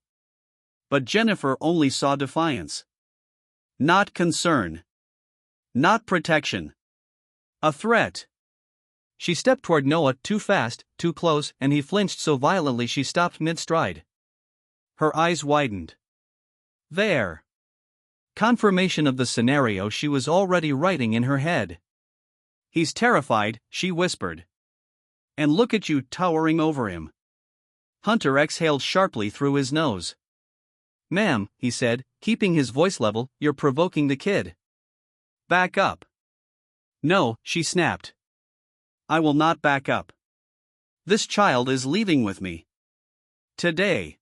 But Jennifer only saw defiance. Not concern. Not protection. A threat. She stepped toward Noah too fast, too close, and he flinched so violently she stopped mid-stride. Her eyes widened. There. Confirmation of the scenario she was already writing in her head. "He's terrified," she whispered. "And look at you towering over him." Hunter exhaled sharply through his nose. "Ma'am," he said, keeping his voice level, "you're provoking the kid." "Back up." "No," she snapped. "I will not back up. This child is leaving with me. Today."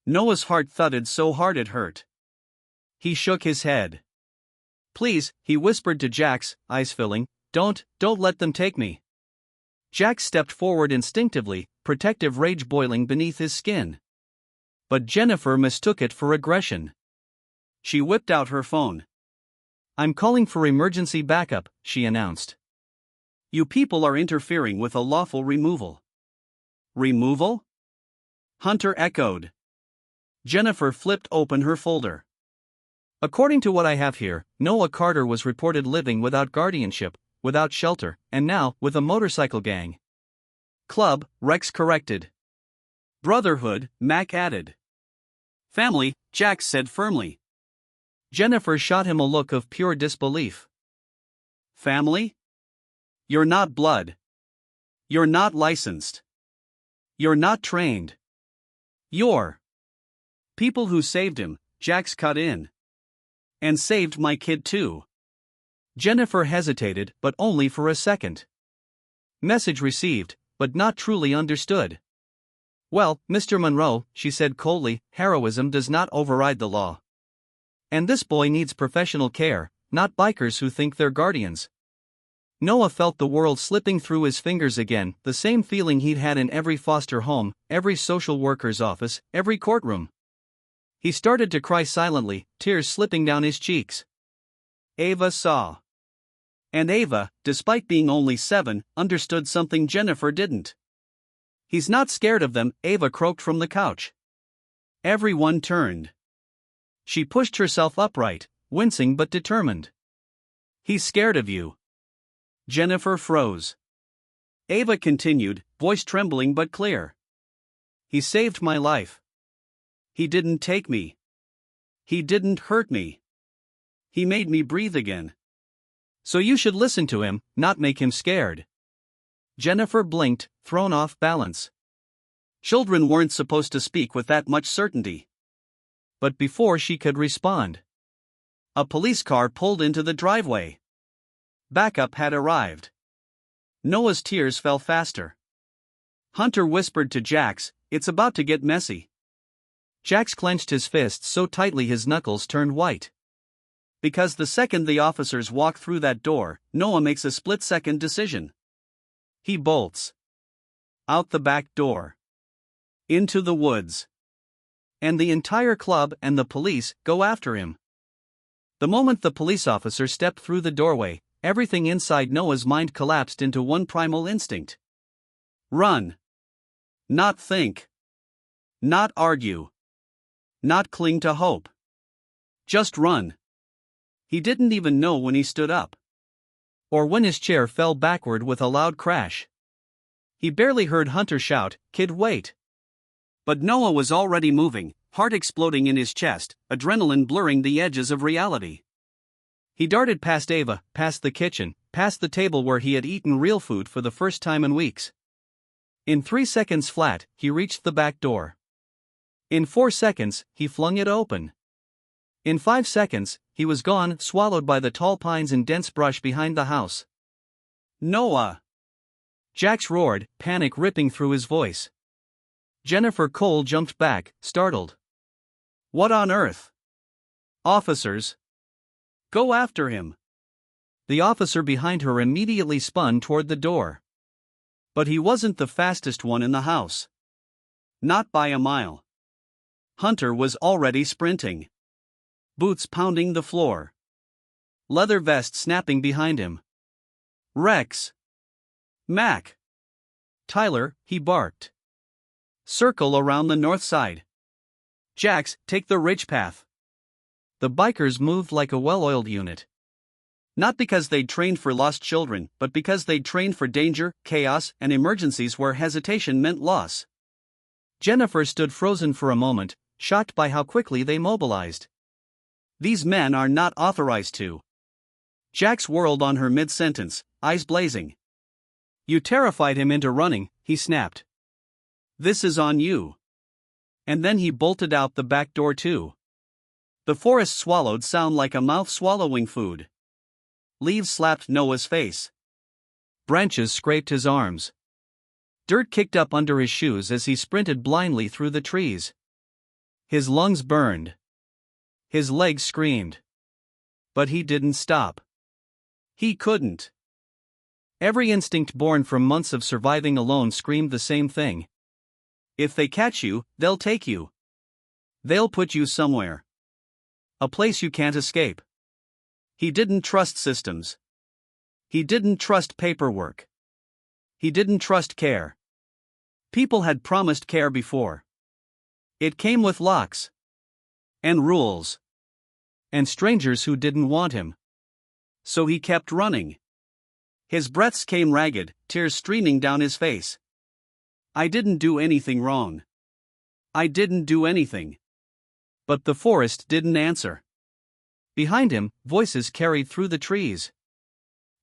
Noah's heart thudded so hard it hurt. He shook his head. "Please," he whispered to Jax, eyes filling, don't let them take me." Jax stepped forward instinctively, protective rage boiling beneath his skin. But Jennifer mistook it for aggression. She whipped out her phone. "I'm calling for emergency backup," she announced. "You people are interfering with a lawful removal." "Removal?" Hunter echoed. Jennifer flipped open her folder. "According to what I have here, Noah Carter was reported living without guardianship, without shelter, and now, with a motorcycle gang." "Club," Rex corrected. "Brotherhood," Mac added. "Family," Jax said firmly. Jennifer shot him a look of pure disbelief. "Family? You're not blood. You're not licensed. You're not trained. You're..." "People who saved him," Jax cut in. "And saved my kid too." Jennifer hesitated, but only for a second. Message received, but not truly understood. "Well, Mr. Monroe," she said coldly, "heroism does not override the law. And this boy needs professional care, not bikers who think they're guardians." Noah felt the world slipping through his fingers again, the same feeling he'd had in every foster home, every social worker's office, every courtroom. He started to cry silently, tears slipping down his cheeks. Ava saw. And Ava, despite being only 7, understood something Jennifer didn't. "He's not scared of them," Ava croaked from the couch. Everyone turned. She pushed herself upright, wincing but determined. "He's scared of you." Jennifer froze. Ava continued, voice trembling but clear. "He saved my life. He didn't take me. He didn't hurt me. He made me breathe again. So you should listen to him, not make him scared." Jennifer blinked, thrown off balance. Children weren't supposed to speak with that much certainty. But before she could respond, a police car pulled into the driveway. Backup had arrived. Noah's tears fell faster. Hunter whispered to Jax, "It's about to get messy." Jax clenched his fists so tightly his knuckles turned white. Because the second the officers walk through that door, Noah makes a split-second decision. He bolts. Out the back door. Into the woods. And the entire club and the police go after him. The moment the police officer stepped through the doorway, everything inside Noah's mind collapsed into one primal instinct. Run. Not think. Not argue. Not cling to hope. Just run. He didn't even know when he stood up. Or when his chair fell backward with a loud crash. He barely heard Hunter shout, "Kid, wait." But Noah was already moving, heart exploding in his chest, adrenaline blurring the edges of reality. He darted past Ava, past the kitchen, past the table where he had eaten real food for the first time in weeks. In 3 seconds flat, he reached the back door. In 4 seconds, he flung it open. In 5 seconds, he was gone, swallowed by the tall pines and dense brush behind the house. "Noah!" Jax roared, panic ripping through his voice. Jennifer Cole jumped back, startled. "What on earth?" "Officers! Go after him!" The officer behind her immediately spun toward the door. But he wasn't the fastest one in the house. Not by a mile. Hunter was already sprinting. Boots pounding the floor. Leather vest snapping behind him. "Rex! Mac! Tyler," he barked. "Circle around the north side. Jax, take the ridge path." The bikers moved like a well-oiled unit. Not because they'd trained for lost children, but because they'd trained for danger, chaos, and emergencies where hesitation meant loss. Jennifer stood frozen for a moment, shocked by how quickly they mobilized. "These men are not authorized to." Jax whirled on her mid-sentence, eyes blazing. "You terrified him into running," he snapped. "This is on you." And then he bolted out the back door too. The forest swallowed sound like a mouth swallowing food. Leaves slapped Noah's face. Branches scraped his arms. Dirt kicked up under his shoes as he sprinted blindly through the trees. His lungs burned. His legs screamed. But he didn't stop. He couldn't. Every instinct born from months of surviving alone screamed the same thing. If they catch you, they'll take you. They'll put you somewhere. A place you can't escape. He didn't trust systems. He didn't trust paperwork. He didn't trust care. People had promised care before. It came with locks. And rules. And strangers who didn't want him. So he kept running. His breaths came ragged, tears streaming down his face. "I didn't do anything wrong. I didn't do anything." But the forest didn't answer. Behind him, voices carried through the trees.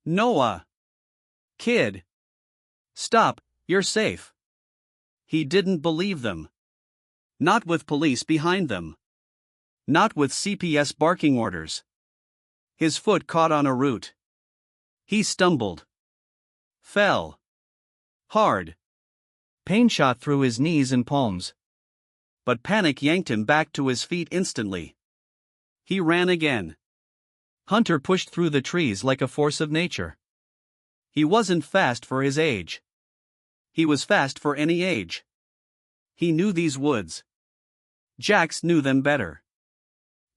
"Noah! Kid! Stop, you're safe." He didn't believe them. Not with police behind them. Not with CPS barking orders. His foot caught on a root. He stumbled. Fell. Hard. Pain shot through his knees and palms. But panic yanked him back to his feet instantly. He ran again. Hunter pushed through the trees like a force of nature. He wasn't fast for his age. He was fast for any age. He knew these woods. Jax knew them better.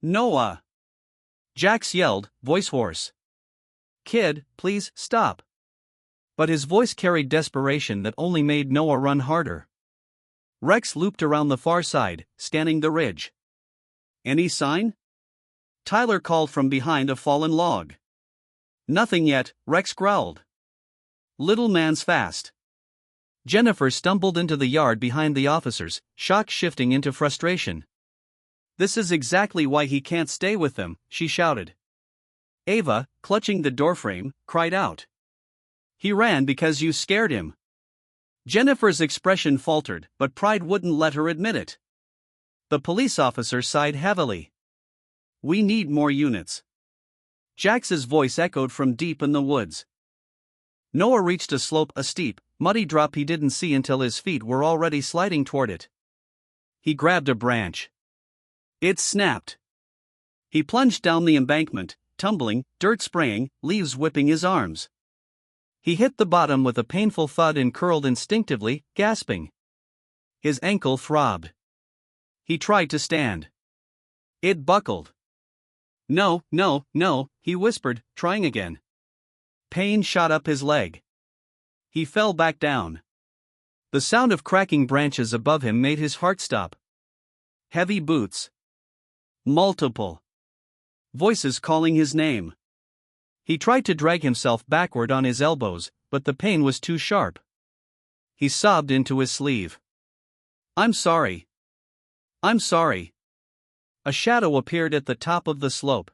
"Noah!" Jax yelled, voice hoarse. "Kid, please, stop." But his voice carried desperation that only made Noah run harder. Rex looped around the far side, scanning the ridge. "Any sign?" Tyler called from behind a fallen log. "Nothing yet," Rex growled. "Little man's fast." Jennifer stumbled into the yard behind the officers, shock shifting into frustration. "This is exactly why he can't stay with them," she shouted. Ava, clutching the doorframe, cried out. "He ran because you scared him." Jennifer's expression faltered, but pride wouldn't let her admit it. The police officer sighed heavily. We need more units. Jax's voice echoed from deep in the woods. Noah reached a steep, muddy drop he didn't see until his feet were already sliding toward it. He grabbed a branch. It snapped. He plunged down the embankment, tumbling, dirt spraying, leaves whipping his arms. He hit the bottom with a painful thud and curled instinctively, gasping. His ankle throbbed. He tried to stand. It buckled. No, no, no, he whispered, trying again. Pain shot up his leg. He fell back down. The sound of cracking branches above him made his heart stop. Heavy boots. Multiple voices calling his name. He tried to drag himself backward on his elbows, but the pain was too sharp. He sobbed into his sleeve. I'm sorry. I'm sorry. A shadow appeared at the top of the slope.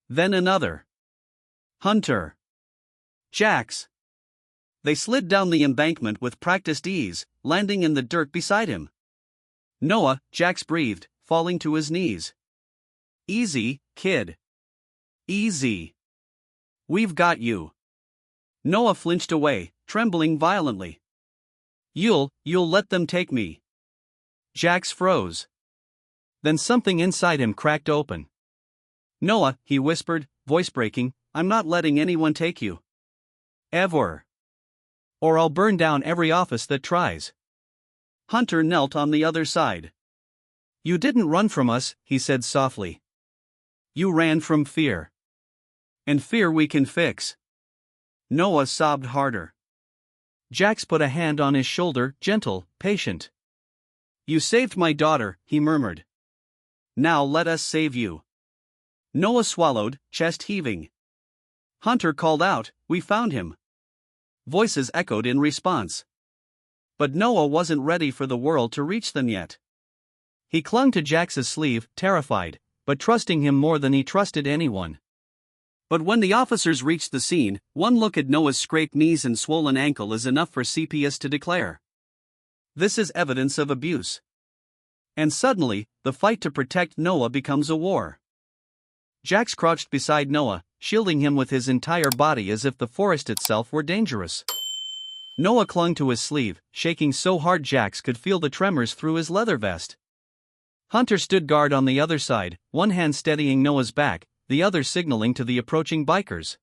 Then another. Hunter. Jax. They slid down the embankment with practiced ease, landing in the dirt beside him. Noah, Jax breathed, falling to his knees. Easy, kid. Easy. We've got you. Noah flinched away, trembling violently. You'll let them take me. Jax froze. Then something inside him cracked open. Noah, he whispered, voice breaking, I'm not letting anyone take you. Ever. Or I'll burn down every office that tries. Hunter knelt on the other side. You didn't run from us, he said softly. You ran from fear. And fear we can fix. Noah sobbed harder. Jax put a hand on his shoulder, gentle, patient. You saved my daughter, he murmured. Now let us save you. Noah swallowed, chest heaving. Hunter called out, we found him. Voices echoed in response. But Noah wasn't ready for the world to reach them yet. He clung to Jax's sleeve, terrified, but trusting him more than he trusted anyone. But when the officers reached the scene, one look at Noah's scraped knees and swollen ankle is enough for CPS to declare. This is evidence of abuse. And suddenly, the fight to protect Noah becomes a war. Jax crouched beside Noah, shielding him with his entire body as if the forest itself were dangerous. Noah clung to his sleeve, shaking so hard Jax could feel the tremors through his leather vest. Hunter stood guard on the other side, one hand steadying Noah's back, the other signaling to the approaching bikers.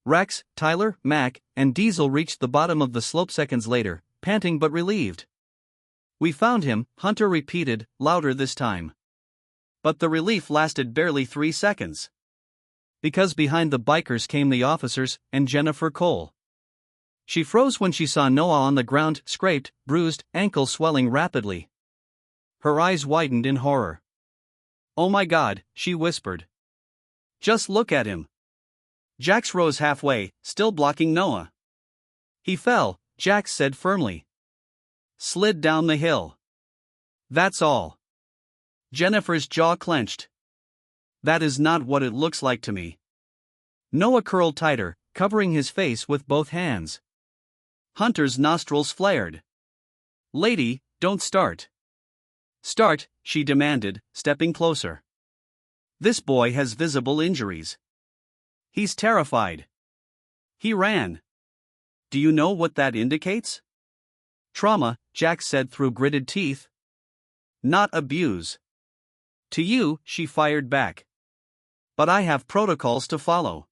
Rex, Tyler, Mac, and Diesel reached the bottom of the slope seconds later, panting but relieved. We found him, Hunter repeated, louder this time. But the relief lasted barely 3 seconds. Because behind the bikers came the officers, and Jennifer Cole. She froze when she saw Noah on the ground, scraped, bruised, ankle swelling rapidly. Her eyes widened in horror. Oh my God, she whispered. Just look at him. Jax rose halfway, still blocking Noah. He fell, Jax said firmly. Slid down the hill. That's all. Jennifer's jaw clenched. That is not what it looks like to me. Noah curled tighter, covering his face with both hands. Hunter's nostrils flared. Lady, don't start. Start, she demanded, stepping closer. This boy has visible injuries. He's terrified. He ran. Do you know what that indicates? Trauma, Jax said through gritted teeth. Not abuse. To you, she fired back. But I have protocols to follow.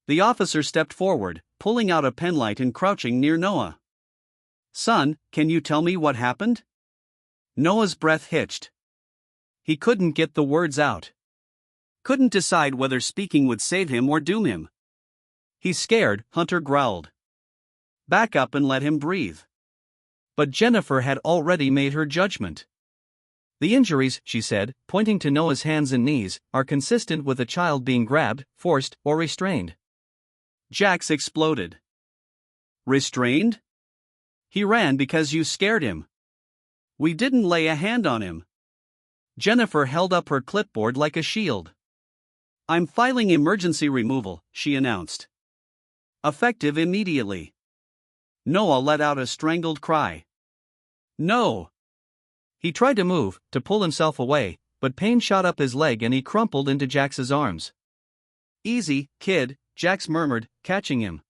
The officer stepped forward, pulling out a penlight and crouching near Noah. Son, can you tell me what happened? Noah's breath hitched. He couldn't get the words out. Couldn't decide whether speaking would save him or doom him. He's scared, Hunter growled. Back up and let him breathe. But Jennifer had already made her judgment. The injuries, she said, pointing to Noah's hands and knees, are consistent with a child being grabbed, forced, or restrained. Jax exploded. Restrained? He ran because you scared him. We didn't lay a hand on him. Jennifer held up her clipboard like a shield. I'm filing emergency removal, she announced. Effective immediately. Noah let out a strangled cry. No! He tried to move, to pull himself away, but pain shot up his leg and he crumpled into Jax's arms. Easy, kid, Jax murmured, catching him.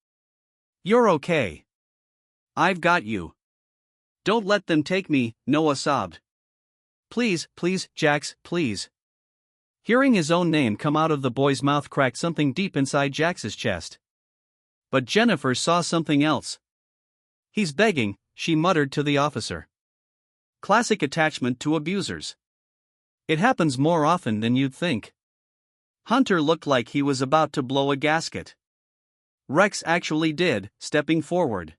You're okay. I've got you. Don't let them take me, Noah sobbed. Please, please, Jax, please. Hearing his own name come out of the boy's mouth cracked something deep inside Jax's chest. But Jennifer saw something else. He's begging, she muttered to the officer. Classic attachment to abusers. It happens more often than you'd think. Hunter looked like he was about to blow a gasket. Rex actually did, stepping forward.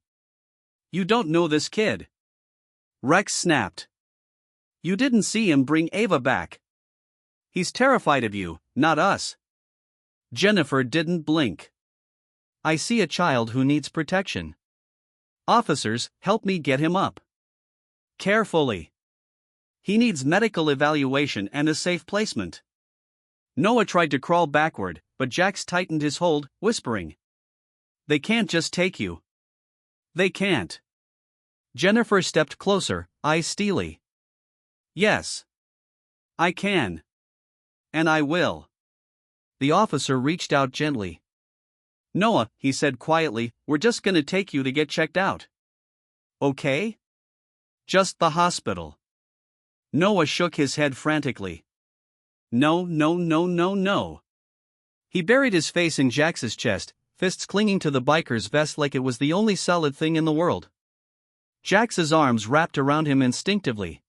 You don't know this kid. Rex snapped. You didn't see him bring Ava back. He's terrified of you, not us. Jennifer didn't blink. I see a child who needs protection. Officers, help me get him up. Carefully. He needs medical evaluation and a safe placement. Noah tried to crawl backward, but Jax tightened his hold, whispering. They can't just take you. They can't. Jennifer stepped closer, eyes steely. Yes. I can. And I will. The officer reached out gently. Noah, he said quietly, we're just gonna take you to get checked out. Okay? Just the hospital. Noah shook his head frantically. No, no, no, no, no. He buried his face in Jax's chest, fists clinging to the biker's vest like it was the only solid thing in the world. Jax's arms wrapped around him instinctively.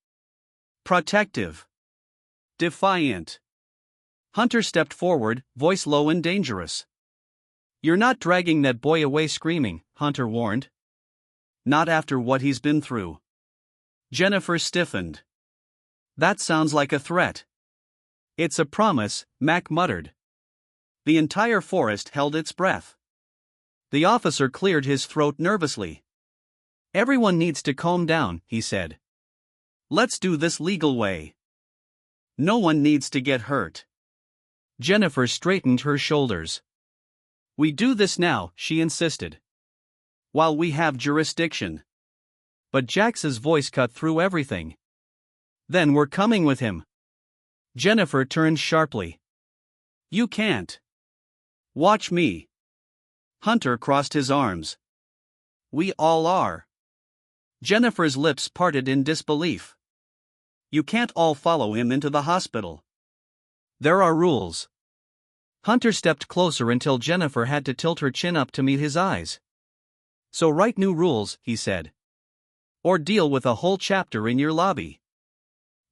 Protective. Defiant. Hunter stepped forward, voice low and dangerous. You're not dragging that boy away screaming, Hunter warned. Not after what he's been through. Jennifer stiffened. That sounds like a threat. It's a promise, Mac muttered. The entire forest held its breath. The officer cleared his throat nervously. Everyone needs to calm down, he said. Let's do this legal way. No one needs to get hurt. Jennifer straightened her shoulders. We do this now, she insisted. While we have jurisdiction. But Jax's voice cut through everything. Then we're coming with him. Jennifer turned sharply. You can't. Watch me. Hunter crossed his arms. We all are. Jennifer's lips parted in disbelief. You can't all follow him into the hospital. There are rules. Hunter stepped closer until Jennifer had to tilt her chin up to meet his eyes. So write new rules, he said. Or deal with a whole chapter in your lobby.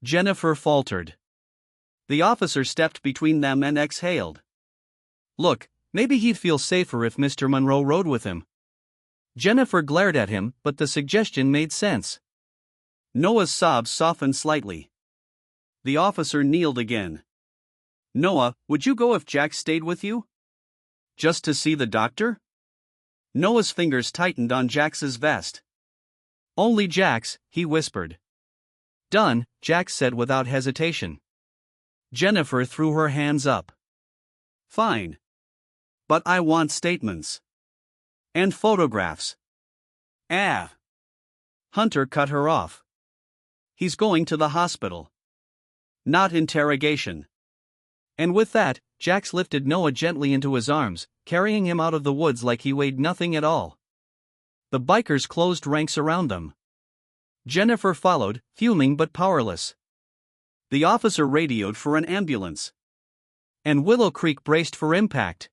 Jennifer faltered. The officer stepped between them and exhaled. Look, maybe he'd feel safer if Mr. Monroe rode with him. Jennifer glared at him, but the suggestion made sense. Noah's sobs softened slightly. The officer kneeled again. Noah, would you go if Jax stayed with you? Just to see the doctor? Noah's fingers tightened on Jax's vest. Only Jax, he whispered. Done, Jax said without hesitation. Jennifer threw her hands up. Fine. But I want statements. And photographs. Hunter cut her off. He's going to the hospital. Not interrogation. And with that, Jax lifted Noah gently into his arms, carrying him out of the woods like he weighed nothing at all. The bikers closed ranks around them. Jennifer followed, fuming but powerless. The officer radioed for an ambulance. And Willow Creek braced for impact.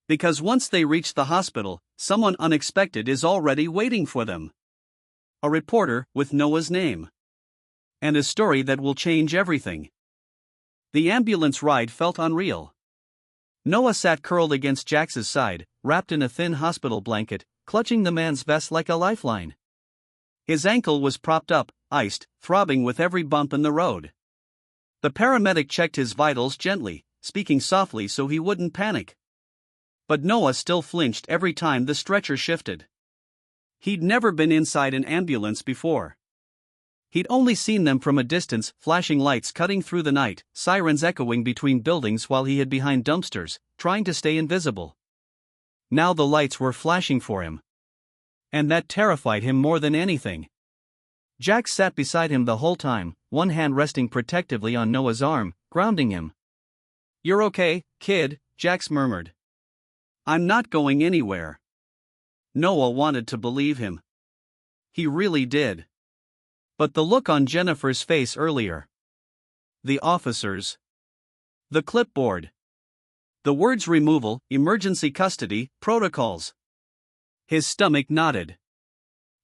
Because once they reach the hospital, someone unexpected is already waiting for them. A reporter with Noah's name. And a story that will change everything. The ambulance ride felt unreal. Noah sat curled against Jax's side, wrapped in a thin hospital blanket, clutching the man's vest like a lifeline. His ankle was propped up, iced, throbbing with every bump in the road. The paramedic checked his vitals gently, speaking softly so he wouldn't panic. But Noah still flinched every time the stretcher shifted. He'd never been inside an ambulance before. He'd only seen them from a distance, flashing lights cutting through the night, sirens echoing between buildings while he hid behind dumpsters, trying to stay invisible. Now the lights were flashing for him. And that terrified him more than anything. Jax sat beside him the whole time, one hand resting protectively on Noah's arm, grounding him. "You're okay, kid," Jax murmured. "I'm not going anywhere." Noah wanted to believe him. He really did. But the look on Jennifer's face earlier. The officers. The clipboard. The words removal, emergency custody, protocols. His stomach knotted.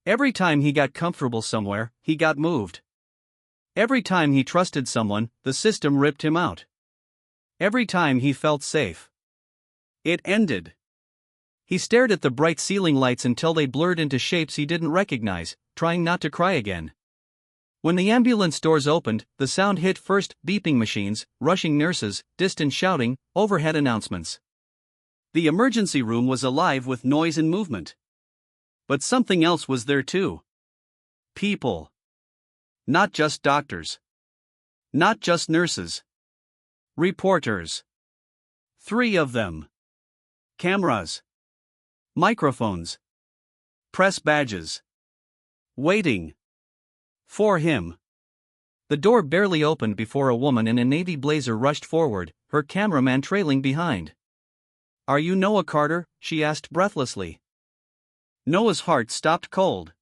Every time he got comfortable somewhere, he got moved. Every time he trusted someone, the system ripped him out. Every time he felt safe. It ended. He stared at the bright ceiling lights until they blurred into shapes he didn't recognize, trying not to cry again. When the ambulance doors opened, the sound hit first: beeping machines, rushing nurses, distant shouting, overhead announcements. The emergency room was alive with noise and movement. But something else was there too. People. Not just doctors. Not just nurses. Reporters. 3 of them. Cameras. Microphones. Press badges. Waiting. For him. The door barely opened before a woman in a navy blazer rushed forward, her cameraman trailing behind. "Are you Noah Carter?" she asked breathlessly. Noah's heart stopped cold.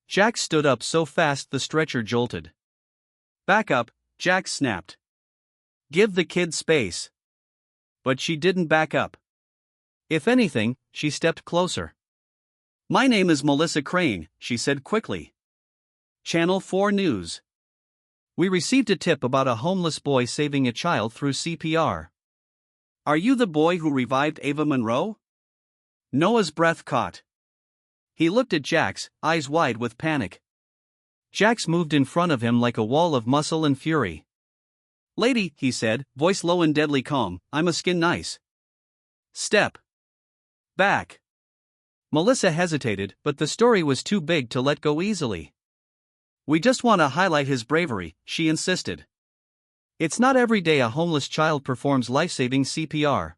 Jax stood up so fast the stretcher jolted. "Back up," Jax snapped. "Give the kid space." But she didn't back up. If anything, she stepped closer. "My name is Melissa Crane," she said quickly. Channel 4 News. "We received a tip about a homeless boy saving a child through CPR. Are you the boy who revived Ava Monroe?" Noah's breath caught. He looked at Jax, eyes wide with panic. Jax moved in front of him like a wall of muscle and fury. "Lady," he said, voice low and deadly calm, "I'm a skin nice. Step back." Melissa hesitated, but the story was too big to let go easily. "We just want to highlight his bravery," she insisted. "It's not every day a homeless child performs life-saving CPR."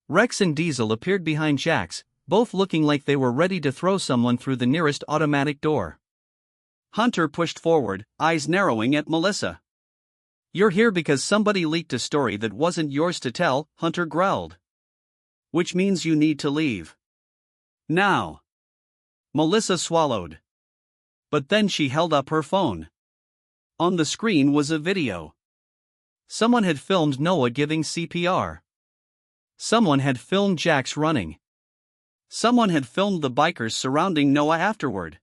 Rex and Diesel appeared behind Jax, both looking like they were ready to throw someone through the nearest automatic door. Hunter pushed forward, eyes narrowing at Melissa. "You're here because somebody leaked a story that wasn't yours to tell," Hunter growled. "Which means you need to leave. Now." Melissa swallowed. But then she held up her phone. On the screen was a video. Someone had filmed Noah giving CPR. Someone had filmed Jax running. Someone had filmed the bikers surrounding Noah afterward.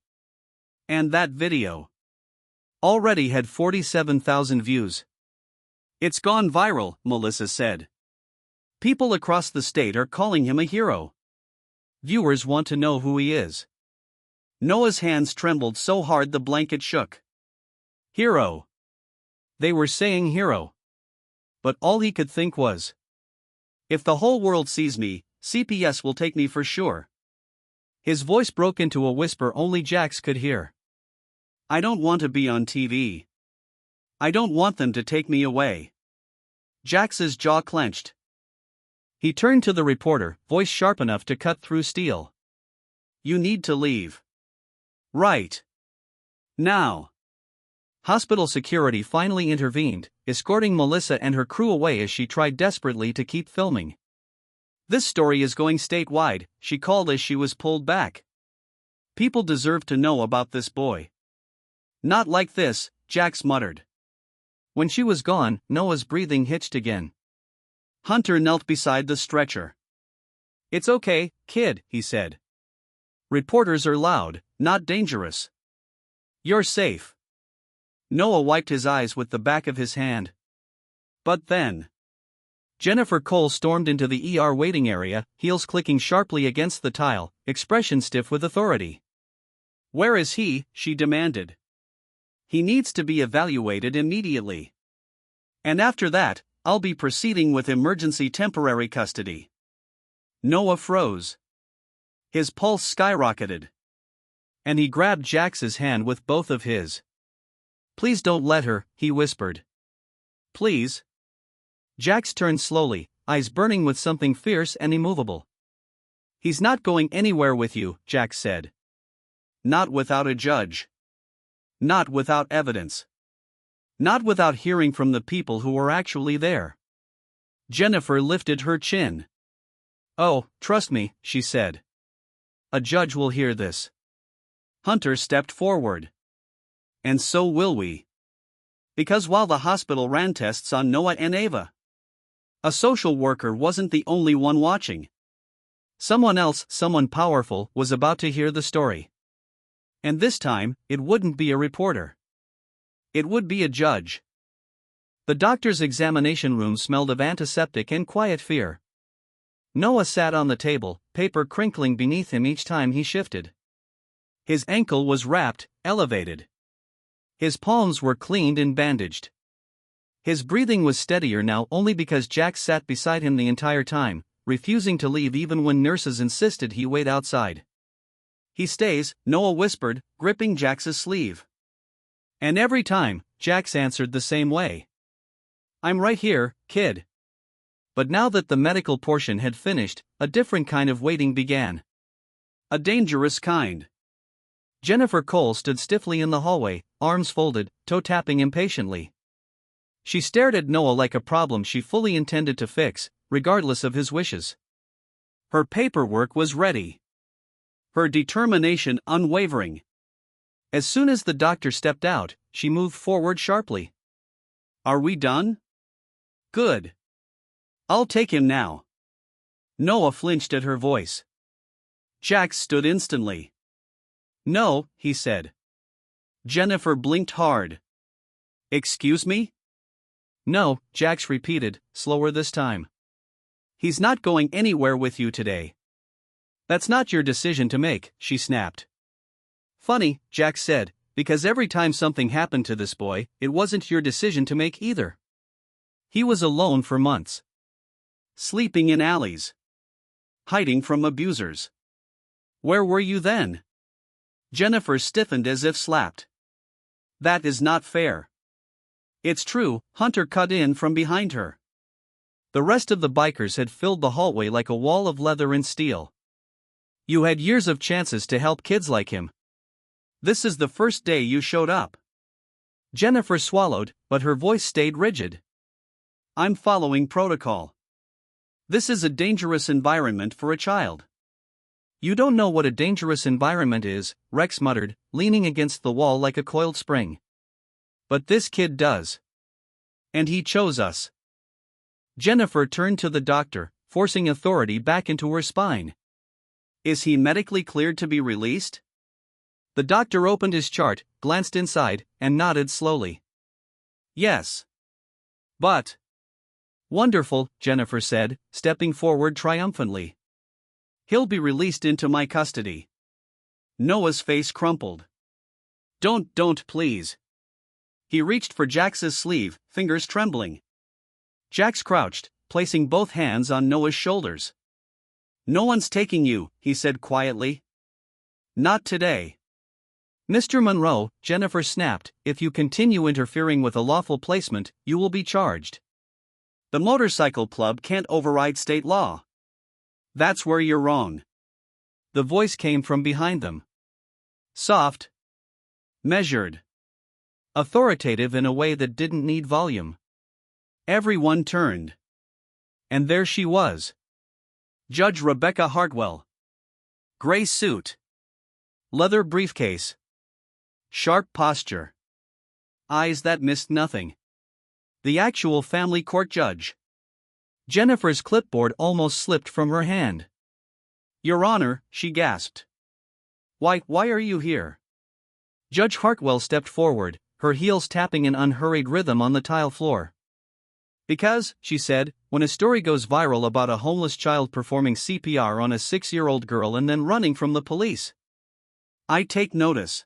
And that video already had 47,000 views. "It's gone viral," Melissa said. "People across the state are calling him a hero. Viewers want to know who he is." Noah's hands trembled so hard the blanket shook. Hero. They were saying hero. But all he could think was, "If the whole world sees me, CPS will take me for sure." His voice broke into a whisper only Jax could hear. "I don't want to be on TV. I don't want them to take me away." Jax's jaw clenched. He turned to the reporter, voice sharp enough to cut through steel. "You need to leave. Right now." Hospital security finally intervened, escorting Melissa and her crew away as she tried desperately to keep filming. "This story is going statewide," she called as she was pulled back. "People deserve to know about this boy." "Not like this," Jax muttered. When she was gone, Noah's breathing hitched again. Hunter knelt beside the stretcher. "It's okay, kid," he said. "Reporters are loud, not dangerous. You're safe." Noah wiped his eyes with the back of his hand. But then Jennifer Cole stormed into the ER waiting area, heels clicking sharply against the tile, expression stiff with authority. "Where is he?" she demanded. "He needs to be evaluated immediately. And after that, I'll be proceeding with emergency temporary custody." Noah froze. His pulse skyrocketed. And he grabbed Jax's hand with both of his. "Please don't let her," he whispered. "Please." Jax turned slowly, eyes burning with something fierce and immovable. He's not going anywhere with you, Jack said. Not without a judge. Not without evidence. Not without hearing from the people who were actually there. Jennifer lifted her chin. Oh, trust me, she said. A judge will hear this. Hunter stepped forward. And so will we. Because while the hospital ran tests on Noah and Ava, a social worker wasn't the only one watching. Someone else, someone powerful, was about to hear the story. And this time, it wouldn't be a reporter. It would be a judge. The doctor's examination room smelled of antiseptic and quiet fear. Noah sat on the table, paper crinkling beneath him each time he shifted. His ankle was wrapped, elevated. His palms were cleaned and bandaged. His breathing was steadier now only because Jack sat beside him the entire time, refusing to leave even when nurses insisted he wait outside. He stays, Noah whispered, gripping Jax's sleeve. And every time, Jax answered the same way. I'm right here, kid. But now that the medical portion had finished, a different kind of waiting began. A dangerous kind. Jennifer Cole stood stiffly in the hallway, arms folded, toe-tapping impatiently. She stared at Noah like a problem she fully intended to fix, regardless of his wishes. Her paperwork was ready. Her determination unwavering. As soon as the doctor stepped out, she moved forward sharply. Are we done? Good. I'll take him now. Noah flinched at her voice. Jax stood instantly. No, he said. Jennifer blinked hard. Excuse me? No, Jax repeated, slower this time. He's not going anywhere with you today. That's not your decision to make, she snapped. Funny, Jax said, because every time something happened to this boy, it wasn't your decision to make either. He was alone for months. Sleeping in alleys. Hiding from abusers. Where were you then? Jennifer stiffened as if slapped. That is not fair. It's true, Hunter cut in from behind her. The rest of the bikers had filled the hallway like a wall of leather and steel. You had years of chances to help kids like him. This is the first day you showed up. Jennifer swallowed, but her voice stayed rigid. I'm following protocol. This is a dangerous environment for a child. You don't know what a dangerous environment is, Rex muttered, leaning against the wall like a coiled spring. But this kid does. And he chose us. Jennifer turned to the doctor, forcing authority back into her spine. Is he medically cleared to be released? The doctor opened his chart, glanced inside, and nodded slowly. Yes. But. Wonderful, Jennifer said, stepping forward triumphantly. He'll be released into my custody. Noah's face crumpled. Don't please. He reached for Jax's sleeve, fingers trembling. Jax crouched, placing both hands on Noah's shoulders. No one's taking you, he said quietly. Not today. Mr. Monroe, Jennifer snapped, if you continue interfering with a lawful placement, you will be charged. The motorcycle club can't override state law. That's where you're wrong. The voice came from behind them. Soft. Measured. Authoritative in a way that didn't need volume. Everyone turned. And there she was. Judge Rebecca Hartwell. Gray suit. Leather briefcase. Sharp posture. Eyes that missed nothing. The actual family court judge. Jennifer's clipboard almost slipped from her hand. Your Honor, she gasped. Why are you here? Judge Hartwell stepped forward, her heels tapping an unhurried rhythm on the tile floor. Because, she said, when a story goes viral about a homeless child performing CPR on a 6-year-old girl and then running from the police, I take notice.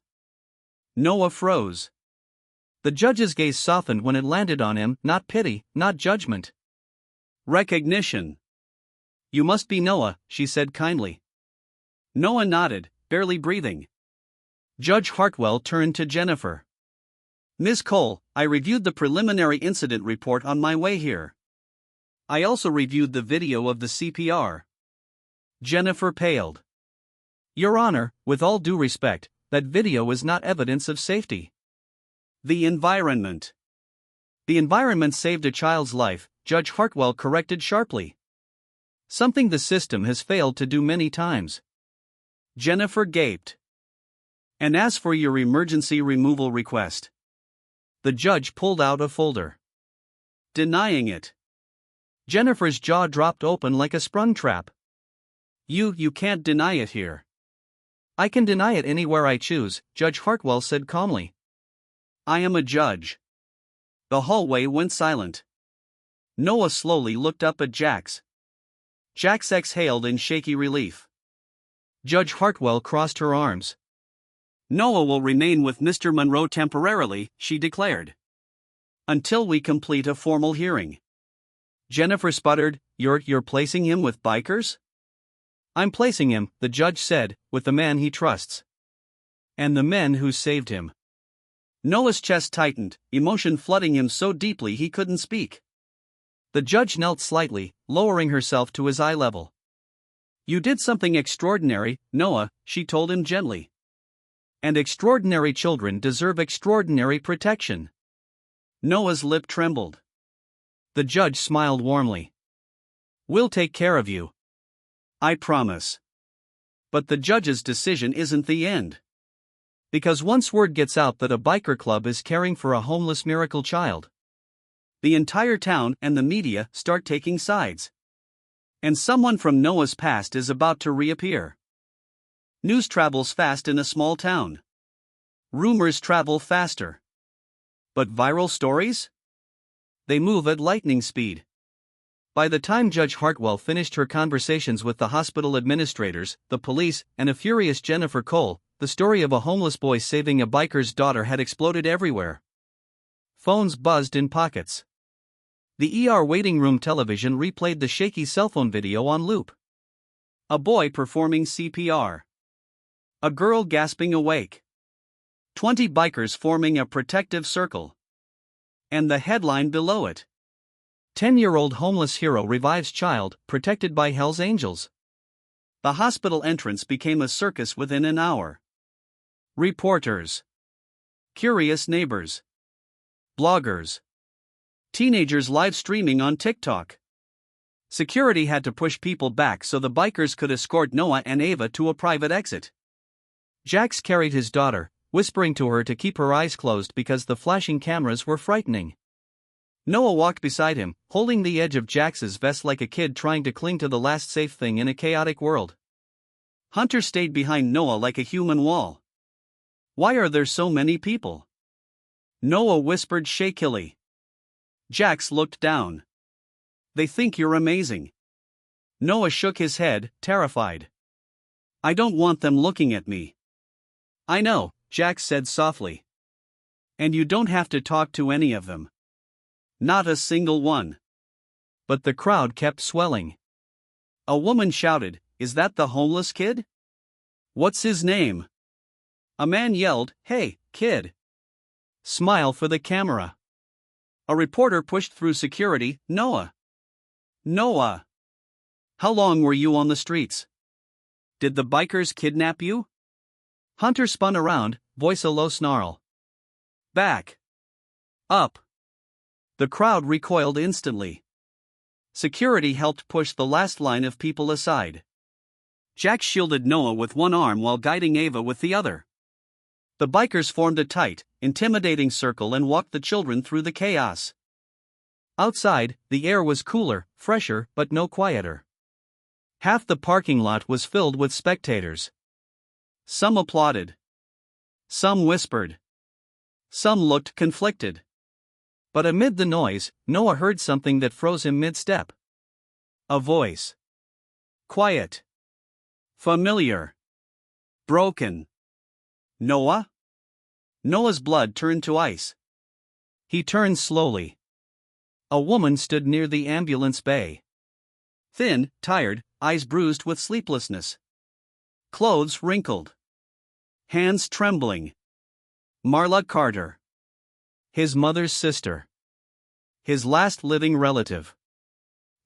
Noah froze. The judge's gaze softened when it landed on him, not pity, not judgment. Recognition. You must be Noah, she said kindly. Noah nodded, barely breathing. Judge Hartwell turned to Jennifer. Ms. Cole, I reviewed the preliminary incident report on my way here. I also reviewed the video of the CPR. Jennifer paled. Your Honor, with all due respect, that video is not evidence of safety. The environment. The environment saved a child's life, Judge Hartwell corrected sharply. Something the system has failed to do many times. Jennifer gaped. And as for your emergency removal request? The judge pulled out a folder. Denying it. Jennifer's jaw dropped open like a sprung trap. You can't deny it here. I can deny it anywhere I choose, Judge Hartwell said calmly. I am a judge. The hallway went silent. Noah slowly looked up at Jax. Jax exhaled in shaky relief. Judge Hartwell crossed her arms. Noah will remain with Mr. Monroe temporarily, she declared. Until we complete a formal hearing. Jennifer sputtered, You're placing him with bikers? I'm placing him, the judge said, with the man he trusts. And the men who saved him. Noah's chest tightened, emotion flooding him so deeply he couldn't speak. The judge knelt slightly, lowering herself to his eye level. You did something extraordinary, Noah, she told him gently. And extraordinary children deserve extraordinary protection. Noah's lip trembled. The judge smiled warmly. We'll take care of you. I promise. But the judge's decision isn't the end. Because once word gets out that a biker club is caring for a homeless miracle child, the entire town and the media start taking sides. And someone from Noah's past is about to reappear. News travels fast in a small town. Rumors travel faster. But viral stories? They move at lightning speed. By the time Judge Hartwell finished her conversations with the hospital administrators, the police, and a furious Jennifer Cole, the story of a homeless boy saving a biker's daughter had exploded everywhere. Phones buzzed in pockets. The ER waiting room television replayed the shaky cell phone video on loop. A boy performing CPR. A girl gasping awake. 20 bikers forming a protective circle. And the headline below it. 10-year-old homeless hero revives child, protected by Hell's Angels. The hospital entrance became a circus within an hour. Reporters. Curious neighbors. Bloggers. Teenagers live streaming on TikTok. Security had to push people back so the bikers could escort Noah and Ava to a private exit. Jax carried his daughter, whispering to her to keep her eyes closed because the flashing cameras were frightening. Noah walked beside him, holding the edge of Jax's vest like a kid trying to cling to the last safe thing in a chaotic world. Hunter stayed behind Noah like a human wall. Why are there so many people? Noah whispered shakily. Jax looked down. They think you're amazing. Noah shook his head, terrified. I don't want them looking at me. I know, Jax said softly. And you don't have to talk to any of them. Not a single one. But the crowd kept swelling. A woman shouted, Is that the homeless kid? What's his name? A man yelled, Hey, kid. Smile for the camera. A reporter pushed through security, Noah. Noah. How long were you on the streets? Did the bikers kidnap you? Hunter spun around, voice a low snarl. Back. Up. The crowd recoiled instantly. Security helped push the last line of people aside. Jax shielded Noah with one arm while guiding Ava with the other. The bikers formed a tight, intimidating circle and walked the children through the chaos. Outside, the air was cooler, fresher, but no quieter. Half the parking lot was filled with spectators. Some applauded. Some whispered. Some looked conflicted. But amid the noise, Noah heard something that froze him mid-step. A voice. Quiet. Familiar. Broken. Noah? Noah's blood turned to ice. He turned slowly. A woman stood near the ambulance bay. Thin, tired, eyes bruised with sleeplessness. Clothes wrinkled. Hands trembling. Marla Carter. His mother's sister. His last living relative.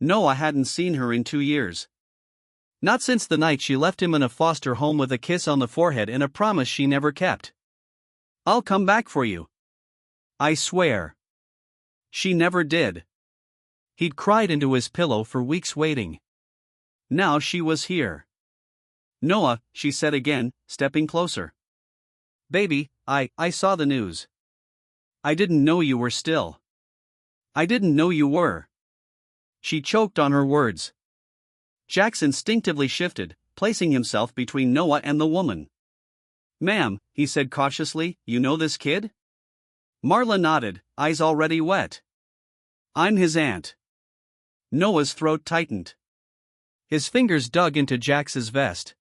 Noah hadn't seen her in 2 years. Not since the night she left him in a foster home with a kiss on the forehead and a promise she never kept. "I'll come back for you. I swear." She never did. He'd cried into his pillow for weeks waiting. Now she was here. "Noah," she said again, stepping closer. "Baby, I saw the news. I didn't know you were still. I didn't know you were." She choked on her words. Jax instinctively shifted, placing himself between Noah and the woman. "Ma'am," he said cautiously, "you know this kid?" Marla nodded, eyes already wet. "I'm his aunt." Noah's throat tightened. His fingers dug into Jax's vest.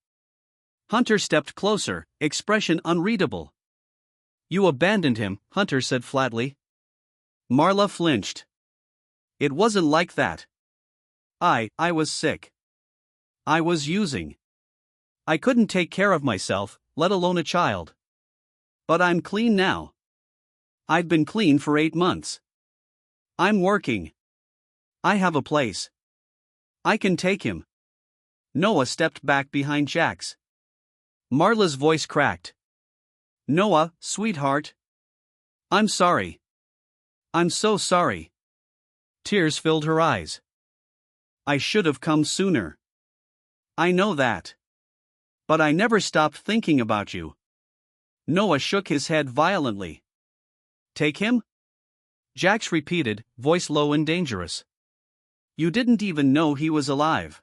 Hunter stepped closer, expression unreadable. "You abandoned him," Hunter said flatly. Marla flinched. "It wasn't like that. I was sick. I was using. I couldn't take care of myself, let alone a child. But I'm clean now. I've been clean for 8 months. I'm working. I have a place. I can take him." Noah stepped back behind Jax. Marla's voice cracked. "Noah, sweetheart. I'm sorry. I'm so sorry." Tears filled her eyes. "I should have come sooner. I know that. But I never stopped thinking about you." Noah shook his head violently. "Take him?" Jax repeated, voice low and dangerous. "You didn't even know he was alive."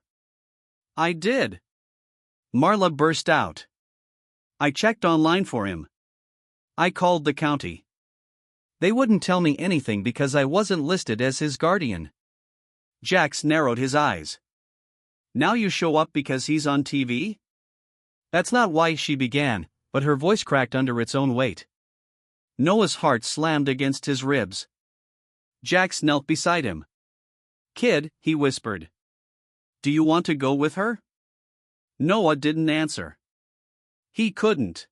"I did." Marla burst out. "I checked online for him. I called the county. They wouldn't tell me anything because I wasn't listed as his guardian." Jax narrowed his eyes. "Now you show up because he's on TV?" "That's not why," she began, but her voice cracked under its own weight. Noah's heart slammed against his ribs. Jax knelt beside him. "Kid," he whispered. "Do you want to go with her?" Noah didn't answer. He couldn't.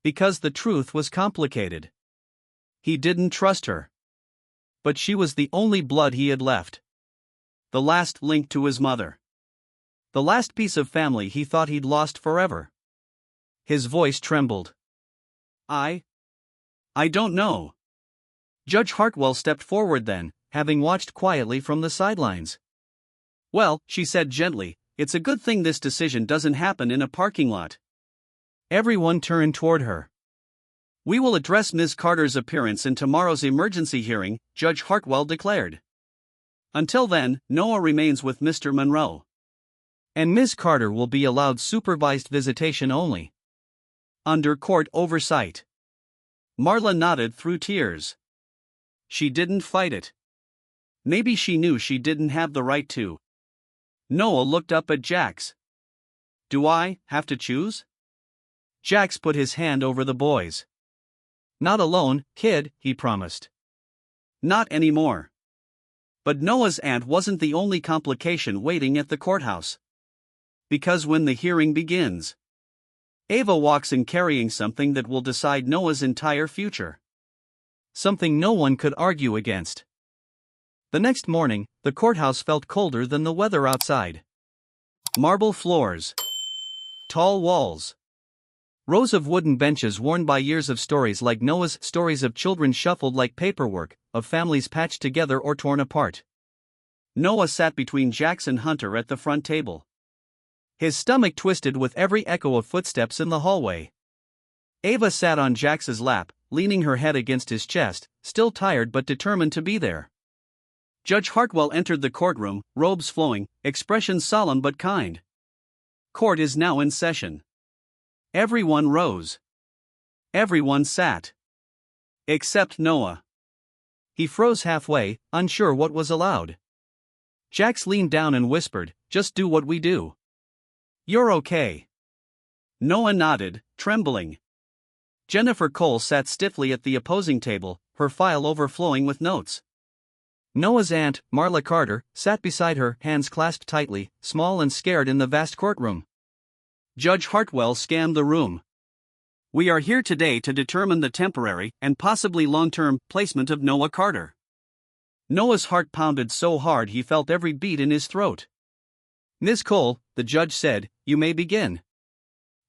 Because the truth was complicated. He didn't trust her. But she was the only blood he had left. The last link to his mother. The last piece of family he thought he'd lost forever. His voice trembled. I don't know." Judge Hartwell stepped forward then, having watched quietly from the sidelines. "Well," she said gently, "it's a good thing this decision doesn't happen in a parking lot." Everyone turned toward her. "We will address Ms. Carter's appearance in tomorrow's emergency hearing," Judge Hartwell declared. "Until then, Noah remains with Mr. Monroe. And Ms. Carter will be allowed supervised visitation only. Under court oversight." Marla nodded through tears. She didn't fight it. Maybe she knew she didn't have the right to. Noah looked up at Jax. "Do I have to choose?" Jax put his hand over the boy's. "Not alone, kid," he promised. "Not anymore." But Noah's aunt wasn't the only complication waiting at the courthouse. Because when the hearing begins, Ava walks in carrying something that will decide Noah's entire future. Something no one could argue against. The next morning, the courthouse felt colder than the weather outside. Marble floors. Tall walls. Rows of wooden benches worn by years of stories like Noah's stories of children shuffled like paperwork, of families patched together or torn apart. Noah sat between Jax and Hunter at the front table. His stomach twisted with every echo of footsteps in the hallway. Ava sat on Jax's lap, leaning her head against his chest, still tired but determined to be there. Judge Hartwell entered the courtroom, robes flowing, expression solemn but kind. Court is now in session. Everyone rose. Everyone sat. Except Noah. He froze halfway, unsure what was allowed. Jax leaned down and whispered, "Just do what we do. You're okay." Noah nodded, trembling. Jennifer Cole sat stiffly at the opposing table, her file overflowing with notes. Noah's aunt, Marla Carter, sat beside her, hands clasped tightly, small and scared in the vast courtroom. Judge Hartwell scanned the room. "We are here today to determine the temporary and possibly long-term placement of Noah Carter." Noah's heart pounded so hard he felt every beat in his throat. Ms. Cole, the judge said, you may begin.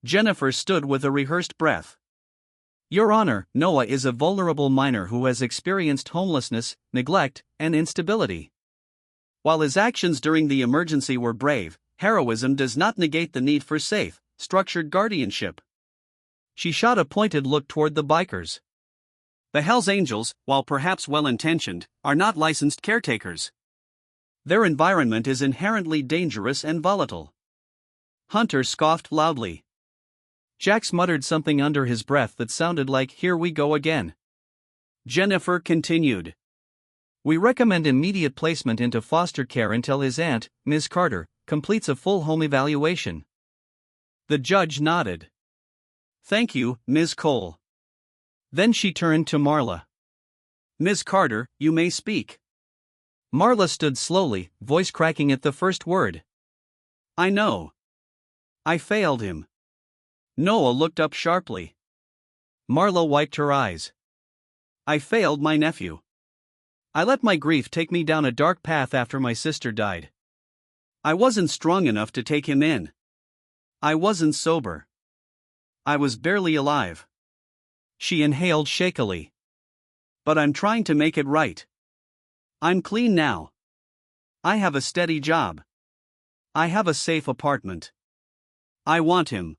Jennifer stood with a rehearsed breath. Your Honor, Noah is a vulnerable minor who has experienced homelessness, neglect, and instability. While his actions during the emergency were brave, heroism does not negate the need for safe, structured guardianship. She shot a pointed look toward the bikers. The Hells Angels, while perhaps well-intentioned, are not licensed caretakers. Their environment is inherently dangerous and volatile. Hunter scoffed loudly. Jax muttered something under his breath that sounded like, "Here we go again." Jennifer continued. We recommend immediate placement into foster care until his aunt, Ms. Carter, completes a full home evaluation. The judge nodded. Thank you, Ms. Cole. Then she turned to Marla. Ms. Carter, you may speak. Marla stood slowly, voice cracking at the first word. I know. I failed him. Noah looked up sharply. Marla wiped her eyes. I failed my nephew. I let my grief take me down a dark path after my sister died. I wasn't strong enough to take him in. I wasn't sober. I was barely alive. She inhaled shakily. But I'm trying to make it right. I'm clean now. I have a steady job. I have a safe apartment. I want him.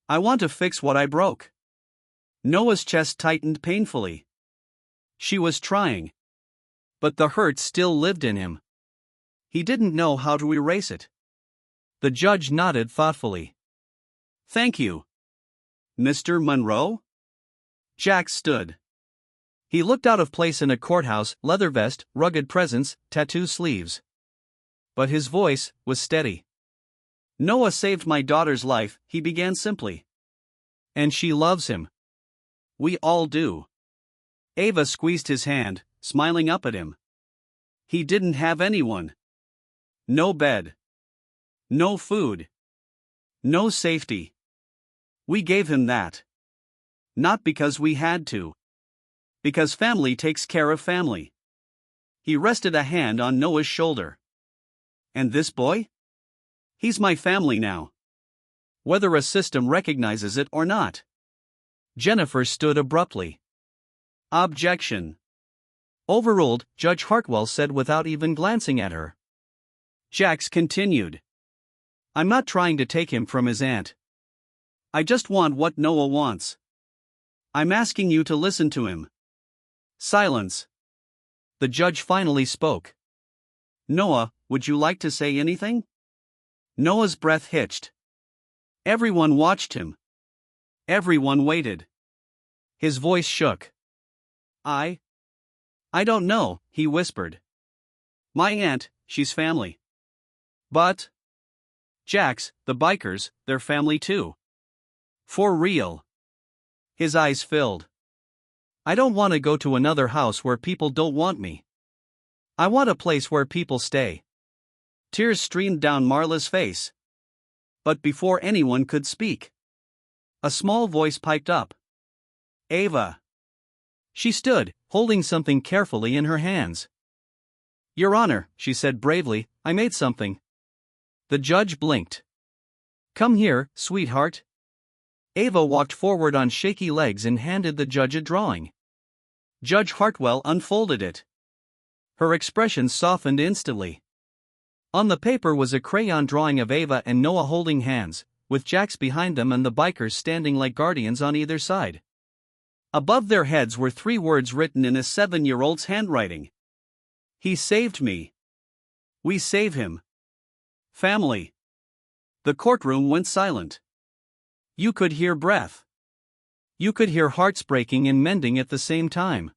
I want to fix what I broke. Noah's chest tightened painfully. She was trying. But the hurt still lived in him. He didn't know how to erase it. The judge nodded thoughtfully. Thank you. Mr. Monroe? Jack stood. He looked out of place in a courthouse, leather vest, rugged presence, tattoo sleeves. But his voice was steady. Noah saved my daughter's life, he began simply. And she loves him. We all do. Ava squeezed his hand, smiling up at him. He didn't have anyone. No bed. No food. No safety. We gave him that. Not because we had to. Because family takes care of family. He rested a hand on Noah's shoulder. And this boy? He's my family now. Whether a system recognizes it or not. Jennifer stood abruptly. Objection. Overruled, Judge Hartwell said without even glancing at her. Jax continued. I'm not trying to take him from his aunt. I just want what Noah wants. I'm asking you to listen to him. Silence. The judge finally spoke. Noah, would you like to say anything? Noah's breath hitched. Everyone watched him. Everyone waited. His voice shook. I don't know, he whispered. My aunt, she's family. But Jax, the bikers, they're family too. For real. His eyes filled. I don't want to go to another house where people don't want me. I want a place where people stay. Tears streamed down Marla's face. But before anyone could speak, a small voice piped up. Ava. She stood, holding something carefully in her hands. Your Honor, she said bravely, I made something. The judge blinked. Come here, sweetheart. Ava walked forward on shaky legs and handed the judge a drawing. Judge Hartwell unfolded it. Her expression softened instantly. On the paper was a crayon drawing of Ava and Noah holding hands, with Jax behind them and the bikers standing like guardians on either side. Above their heads were 3 words written in a 7-year-old's handwriting. He saved me. We save him. Family. The courtroom went silent. You could hear breath. You could hear hearts breaking and mending at the same time.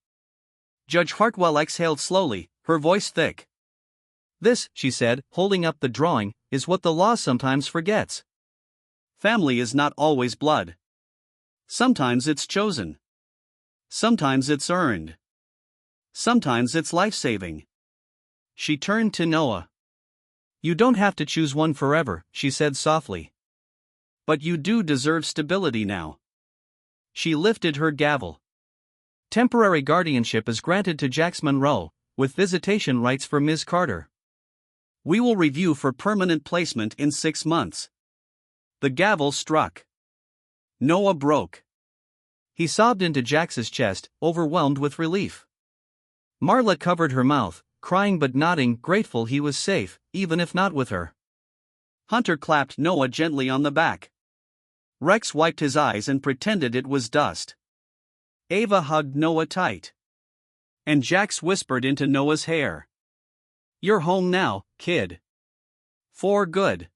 Judge Hartwell exhaled slowly, her voice thick. This, she said, holding up the drawing, is what the law sometimes forgets. Family is not always blood. Sometimes it's chosen. Sometimes it's earned. Sometimes it's life-saving. She turned to Noah. You don't have to choose one forever, she said softly. But you do deserve stability now. She lifted her gavel. Temporary guardianship is granted to Jax Monroe, with visitation rights for Ms. Carter. We will review for permanent placement in 6 months. The gavel struck. Noah broke. He sobbed into Jax's chest, overwhelmed with relief. Marla covered her mouth, crying but nodding, grateful he was safe, even if not with her. Hunter clapped Noah gently on the back. Rex wiped his eyes and pretended it was dust. Ava hugged Noah tight. And Jax whispered into Noah's hair. "You're home now, kid. For good."